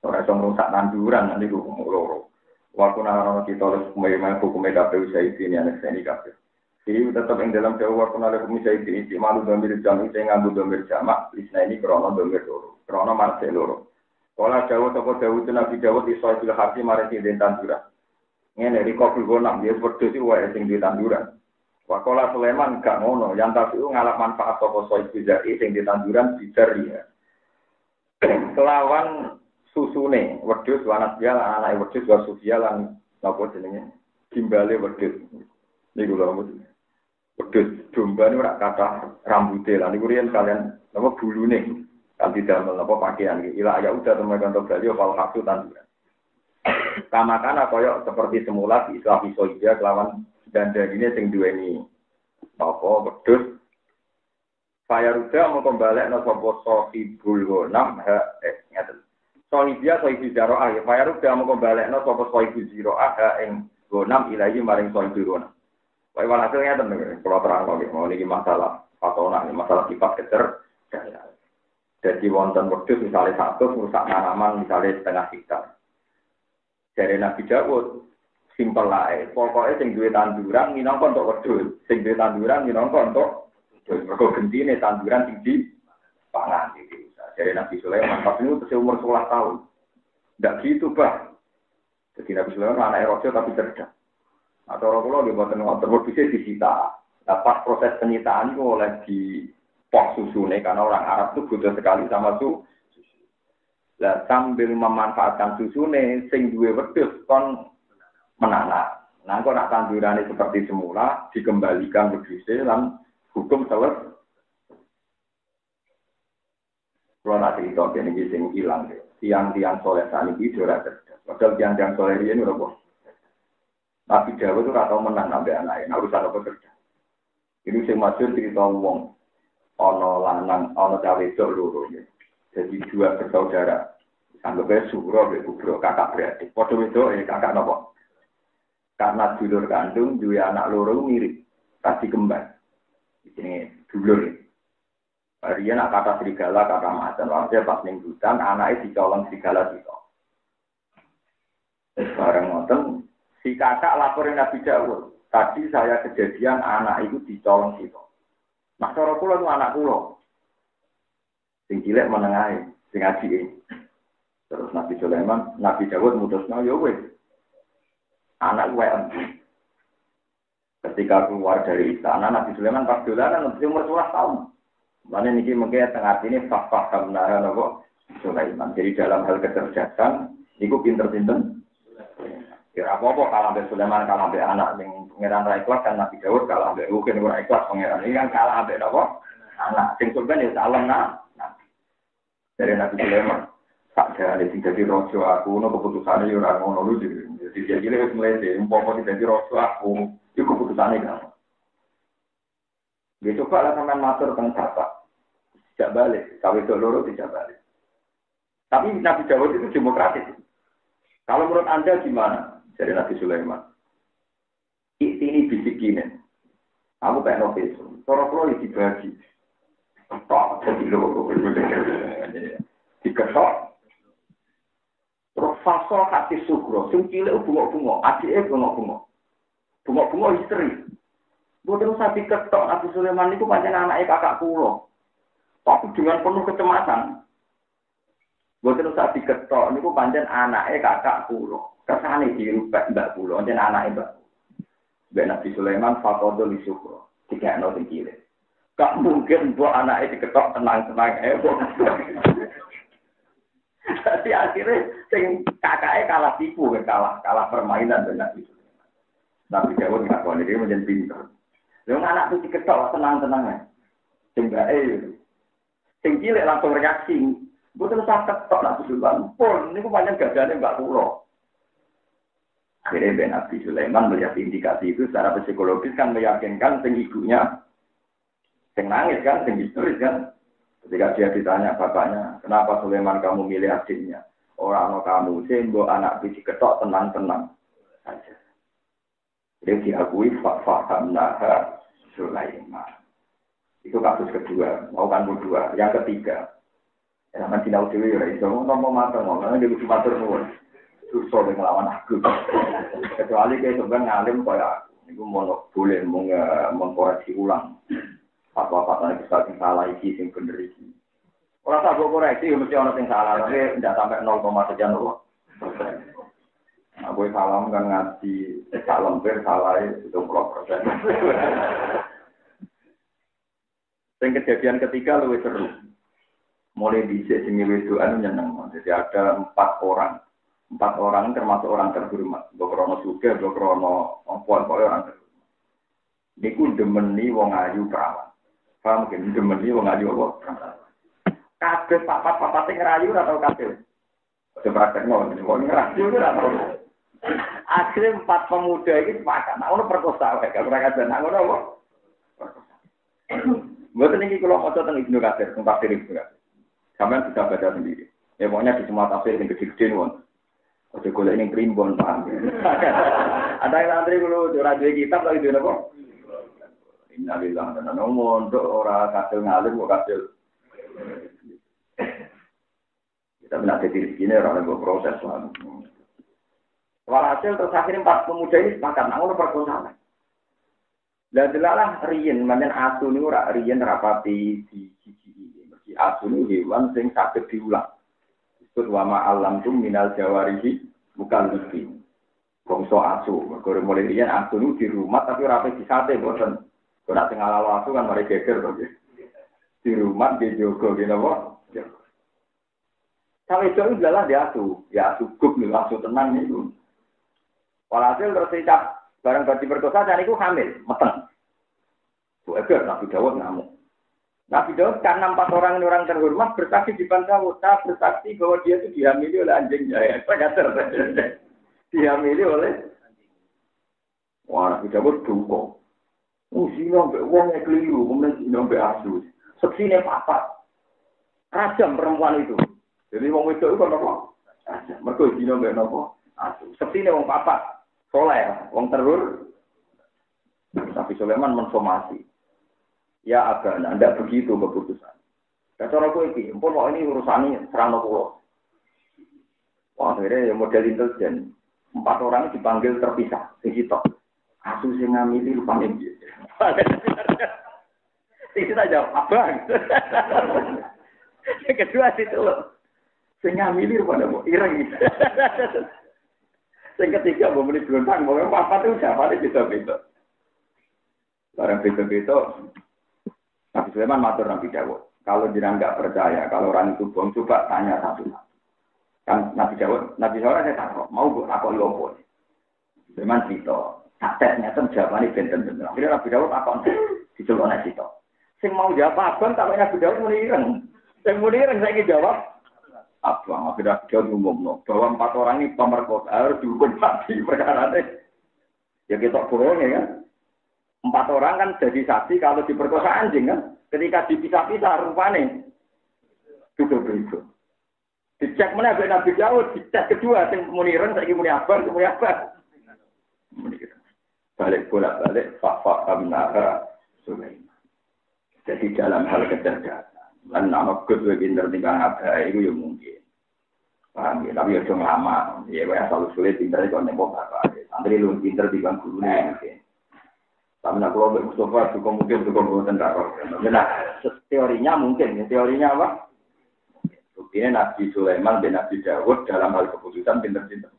Ora iso ngrusak tanduran nanti ku loro. Waktu nang kita hukum KPU ini anak saya ini kabeh. Jadi tetap yang dalam jawab waktu nang hukum saya ini malu domir jamak saya ngambil domir jamak isna ini krono domir loro. Krono marse loro. Kala jawab toko jawab itu nabi jawab di soal bil hati mari den tanduran. Ngene ri kok gonam dia wedhus iki wae sing di tanduran. Wakola Sulaiman gak ngono, yang tapi ngalap manfaat toko soal bijak sing di tanduran bijar ya. Kelawan susune wedhus wanat dia anake wedhus wa sufia lan napa jenenge gimbale wedhus niku lho wedhus domba niku ora kathah rambuté lan niku riyen kalian napa bulune kan didamel napa pakaian iki ila ya udah temen kantor bali fal haktu tanduran kamakana kaya seperti semula di Islam isoja kelawan dandane sing duweni apa wedhus Fayaruda mau kembali no sopo sohibul gonam ngaten. Sohibia sohibu jaroah ya. Fayaruda mau kembali no sopo sohibu jiroah ing gonam ilahi maring sohibu gonam. Wai walhasilnya temen kalau terang lagi mau ini masalah patona ini masalah sifat kecer. Jadi wonten wedhus misalnya 100 merusak tanaman misalnya setengah hektar. Dari Nabi Dawud simpel lae. Pokoknya sing duwe tanduran minangka untuk wedhus, sing duwe tanduran minangka untuk mergo gentine tanduran tinggi pangan iki. Dari Nabi Sulaiman pas itu umur 11 tahun. Ndak gitu, Bah. Jadi Nabi Sulaiman anak raja tapi cerdas. Atau orang kula nggih boten ngoten bisa disita. Nah, pas proses penyitaan itu oleh di pos susune karena orang Arab itu butuh sekali sama susu. Lah sambil memanfaatkan susune sing duwe wedhus kon menanam. Nah, kok nak tandurane seperti semula dikembalikan wedhuse lan hukum selesai. Kalau nanti itu ini sing hilang, tiang-tiang soleh tani itu sudah cerdas. Padahal tiang-tiang soleh ini udah bos. Nabi Dawud itu atau menang nabi anak, urusan apa kerja. Ini sing masyhur cerita wong, ono lanang, ono cawe dok loro. Jadi dua bersaudara, anggapnya Suro, Kubro, kakak beradik. Padha itu kakak nopo. Karena dulur kandung, dua anak loro mirip, kasih kembar. Ini dulur. Dia nak kata serigala, kata macan. Maksudnya pas ning hutan, anaknya dicolong serigala itu. Bareng ngoten, si kakak laporin Nabi Dawud. Tadi saya kejadian anak itu dicolong situ. Nah, cara kula itu anak kula. Sing cilik menengahe, sing ajike. Terus Nabi Sulaiman, Nabi Dawud mutusno ya wis. Anak gue ketika keluar dari istana, Nabi Sulaiman pas dolanan umur 11 tahun. Mana niki mungkin tengah ini fah-fah kamnara nopo Sulaiman. Jadi dalam hal kecerdasan, niku pinter-pinter. Ya apa-apa kalah be Sulaiman kalah be anak yang pangeran ra ikhlas kan Nabi Dawud kalah be mungkin ora ikhlas pangeran ini kan kalah be nopo anak. Sing Sulaiman ya salam nah. Dari Nabi Sulaiman tak ada sing dadi raja aku no keputusane yo ora ngono lho. Jadi dia wis mulai umpama dadi raja aku, iku keputusane kan. Dia coba lah sampai matur tentang bapak. Tidak balik. Kawin loro tidak balik. Tapi Nabi Dawud itu demokratis. Kalau menurut Anda gimana? Dari Nabi Sulaiman. Ini bisikin. Kamu kayak novel. Kalau dibagi. Tok. Jadi loro. Diketok. Terus fasol kasih sugro. Sungkile bunga-bunga. Adiknya bunga-bunga. Bunga-bunga istri. Boten usah diketok Nabi Sulaiman itu pancen anake kakak kula. Tapi dengan penuh kecemasan. Boten usah diketok niku pancen anake kakak kula. Kesane dirubah mbak kula, pancen anake mbak. Mbak Nabi Sulaiman faqadul syukra. Dikekno sing cilik. Gak mungkin mbok anake diketok tenang-tenang Jadi akhirnya sing kakake kalah tipu, kalah permainan dengan Nabi Sulaiman. Nabi Dawud ngakoni dia menjadi pintar. Yang anak itu diketok tenang-tenang. Sing cilik langsung reaksi. Betul usah ketok Nabi Sulaiman. Pun niku pancen gagane Mbak Kula. Akhirnya Nabi Sulaiman melihat indikasi itu secara psikologis kan meyakinkan sing ibunya sing nangis kan, sing histeris kan. Ketika dia ditanya bapaknya, kenapa Sulaiman kamu milih adiknya? Orang kamu, sembo anak biji ketok tenang-tenang saja. Jadi diakui fahamnaha Sulaiman. Itu kasus kedua, mau kan kedua. Yang ketiga, zaman sinau dewi ya, itu ngomong matur ngomong, dia lucu matur nuwun. Susah dengan lawan aku. Kecuali kayak sebenarnya ngalim kayak aku, mau boleh mengkoreksi ulang. Fatwa-fatwa yang bisa salah iki, yang bener iki. Orang tak koreksi, mesti orang yang salah, tapi tidak sampai 0,sekian loh. Nah, gue salam kan ngaji, salam salah itu 70%. Yang kejadian ketiga lebih seru. Mulai di sini wedoan nyeneng. Jadi ada 4 orang. 4 orang termasuk orang terhormat. Dokrono juga, dokrono orang terhormat. Niku demeni wong ayu perawan. Paham mungkin demeni wong ayu apa? Perawan. Kabeh papat sing ngerayu ora tau kabeh. Ojo praktekno, wong ngerayu ora tau. Akhirnya 4 pemuda ini sepakat. Nah, ono perkosa wae, gak ora kadang ngono apa? Perkosa. Mboten iki kula maca teng Ibnu Katsir, teng tafsir Ibnu Katsir. Sampeyan bisa baca sendiri. Ya pokoknya di semua tafsir yang gede-gede won. Ojo golek ning primbon paham. Ada yang antri kulo ora duwe kitab lagi duwe apa? Innalillahi wa inna ilaihi raji'un. Ora kasil ngalim kok kasil. Kita benar jadi rezeki ora ada proses lah. Walhasil terus akhirnya 4 pemuda ini sepakat ngono perkosaan. Lah delalah riyen manjen asu niku ora riyen rapati di siji. Mergi asu niku hewan sing saged diulang. Disebut wa ma alam tum minal jawarihi bukan lebih. Bangsa asu, mergo mulai riyen asu niku di rumah tapi ora pe disate boten. Ora sing ala asu kan mari geger to. Di rumah di jogo ngene apa? Sampai itu adalah dia asu, ya asu gub nih, asu tenang itu. Walhasil terus dicap barang berarti perkosa dan itu hamil, meteng. Bu Eger, Nabi Dawud ngamuk. Nabi Dawud karena 4 orang ini orang terhormat bersaksi di depan Dawud, bersaksi bahwa dia itu dihamili oleh anjingnya. Ya, dihamili oleh anjing. Wah, Nabi Dawud duka. Zina mbek wong e keliru, kemudian zina mbek asu. Seksine papat. Rajam perempuan itu. Jadi wong wedok itu apa? Rajam. Mergo zina mbek napa? Asu. Seksine wong papat. Soleh, wong terur. Tapi Sulaiman mensomasi. Ya agak tidak begitu keputusan. Ya cara kowe iki, empun kok ini urusane serana kula. Wah, akhirnya model intelijen. 4 orang dipanggil terpisah, sing sitok. Asu sing ngamili rupane piye? Itu aja abang. Yang kedua itu loh. Sing ngamili rupane kok ireng. Yang ketiga mau meni belontang, mau apa itu siapa itu beda-beda. Barang beda-beda. Nabi Sulaiman matur Nabi Dawud. Kalau jenengan enggak percaya, kalau orang itu bohong, coba tanya satu-satu. Kan Nabi Dawud, Nabi Sulaiman saya takut, mau buat apa lopo. Sulaiman cerita, tesnya itu jawabannya benten-benten. Akhirnya Nabi Dawud apa diceloknya cerita. Sing mau jawab abang, tapi Nabi Dawud menireng. Yang menireng saya ingin jawab. Abang, akhirnya Nabi Dawud ngomong bahwa 4 orang ini pemerkosa harus dihukum mati perkara ini. Ya kita bohong ya kan. 4 orang kan jadi saksi kalau diperkosa anjing kan. Ketika dipisah-pisah rupanya duduk-duduk. Dicek mana Nabi Dawud, dicek kedua, yang menireng, saya ingin muni abang. Balik bolak-balik, fahamnaha Sulaiman. Jadi dalam hal kecerdasan, dan nama kedua pinter tinggal apa, itu yang mungkin. Paham ya, tapi ya cuma lama. Ya, asal sulit pinter itu nembok apa. Antri lu pinter tinggal guru mungkin. Tapi nak kalau Mustafa juga mungkin tentara. Nah, teorinya mungkin, teorinya apa? Buktinya Nabi Sulaiman dan Nabi Dawud dalam hal keputusan pinter-pinter.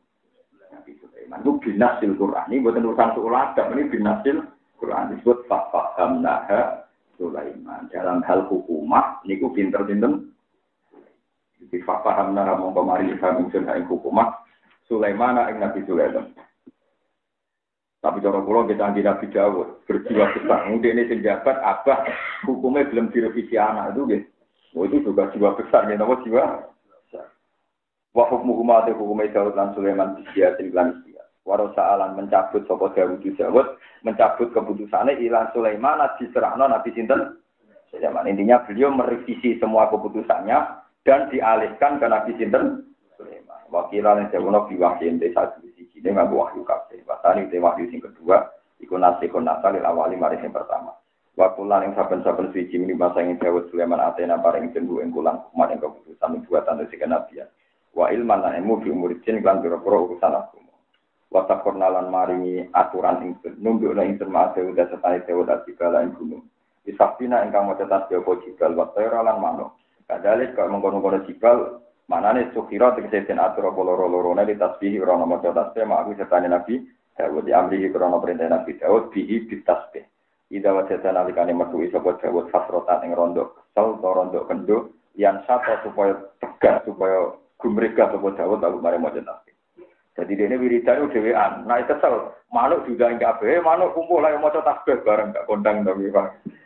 Nabi Sulaiman itu binasil Quran. Ini bukan urusan suuladah, ini binasil Quran. Disebut fahamnaha Sulaiman. Dalam hal hukumah, ini ku pinter-pinter. Jadi fahamnaha mongkomari kami surhain hukumah. Sulaiman ing Nabi Sulaiman. Tapi cara kula kita anti Nabi Dawud berjiwa besar. Mungkin ini penjabat abah hukumnya belum direvisi anak itu gitu. Oh itu juga jiwa besar ya, nama jiwa. Wa hukmuhuma te hukume Dawud lan Sulaiman bisiatin lan sia. Warosaalan mencabut sapa Dawud mencabut keputusane ilang Sulaiman diserahno Nabi sinten Zaman intinya beliau merevisi semua keputusannya dan dialihkan ke Nabi Sinten Sulaiman. Wakilan yang jauh biwahyin desa sisi ini nggak wahyu kabeh. Bahkan itu wahyu yang kedua, ikut nasikun nasalil awali mari yang pertama. Wakulan yang saben-saben suci ini masa yang jauh Sulaiman atena bareng jendu engkulan kuman yang keputusan buatan dari Nabi. Wa ilman lan ilmu fi umur jin lan pira-pira urusan agama. Wa takornalan maringi aturan ingsun nundukna ingsun ma'ase udah setane dewa segala ing gunung. Isafina ingkang maca tasbih apa jibal wa tayra lan manuk. Kadalik kok mengkono-kono jibal manane sukira tegese den atur apa loro-lorone di tasbih ora ana maca tasbih mak aku setane Nabi Dawud di amri krana perintah Nabi Dawud bihi bitasbih. Ida wajata nalikane metu sapa Dawud fasrotan ing rondo kesel to rondo kendo yang satu supaya tegas supaya gumregah sapa Dawud lalu mari maca tasbih. Jadi dene wiridan dhewean, nek kesel manuk juga kabeh manuk kumpul ae maca tasbih bareng gak kondang to Pak.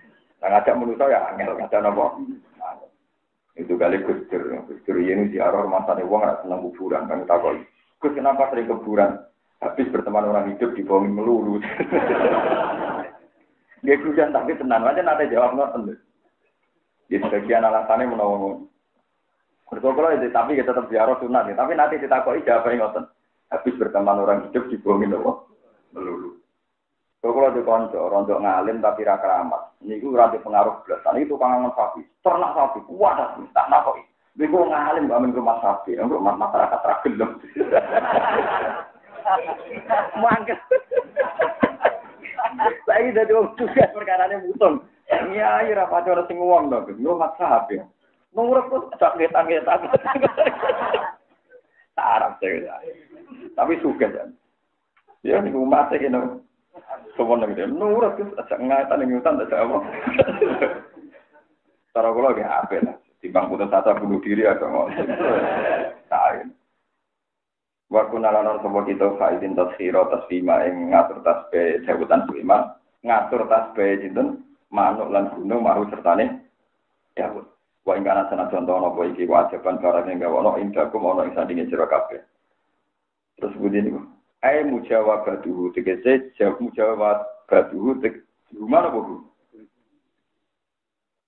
Nah, ngajak manusia ya angel, ngajak apa? Itu kali Gusdur ini ziarah rumah sana uang nggak senang kuburan, kami takut. Gus kenapa sering kuburan? Habis berteman orang hidup dibohongin melulu. Dia kujan tapi tenang aja nanti jawab nonton. Di sebagian alasannya menolong. Berkobrol itu tapi kita tetap ziarah sunat, tapi nanti ditakoi jawabnya nonton. Habis berteman orang hidup dibohongin apa? Melulu. Kalau di konco, rontok ngalim tapi ra keramat. Niku ora pengaruh belas. Itu pangangan sapi, ternak sapi, kuat tak nakoi. Niku ngalim kok men rumah sapi, rumah masyarakat ra gelem. Mangkel. Saya dadi wong tugas perkarane mutung. Iya, ora pacar sing wong to, yo mak sapi. Nurut kok sak ngetan-ngetan. Tarap saya. Tapi suka kan. Ya niku mate kene. Sopan lagi dia, nurut tu, ajak ngaitan yang hutan, ajak apa? Cara kalau lagi apa lah, timbang putus asa bunuh diri atau mau? Tahu. Waktu nalanan semua kita faidin tasfiro tasfima yang ngatur tasbih sebutan Sulaiman, ngatur tasbih itu manuk lan gunung maru sertane Daud. Wa ing kana sana contoh nopo iki wajiban barang yang gawe ono indakum ono ing sandinge sira kabeh. Terus begini kok. Ai mujawabatuhu tegese mujawabatuhu gimana Bu?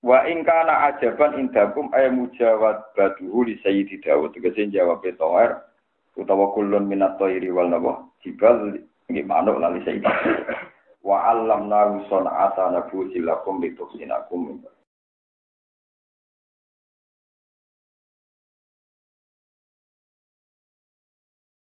Wa in kana ajaban indakum ay mujawabatuhu li sayyidi Daud tegese jawab toer utawa kullun minat thairi wal nawa jibal nggih manuk lan li sayyidi. Wa allamna rusana atana fusilakum litusinakum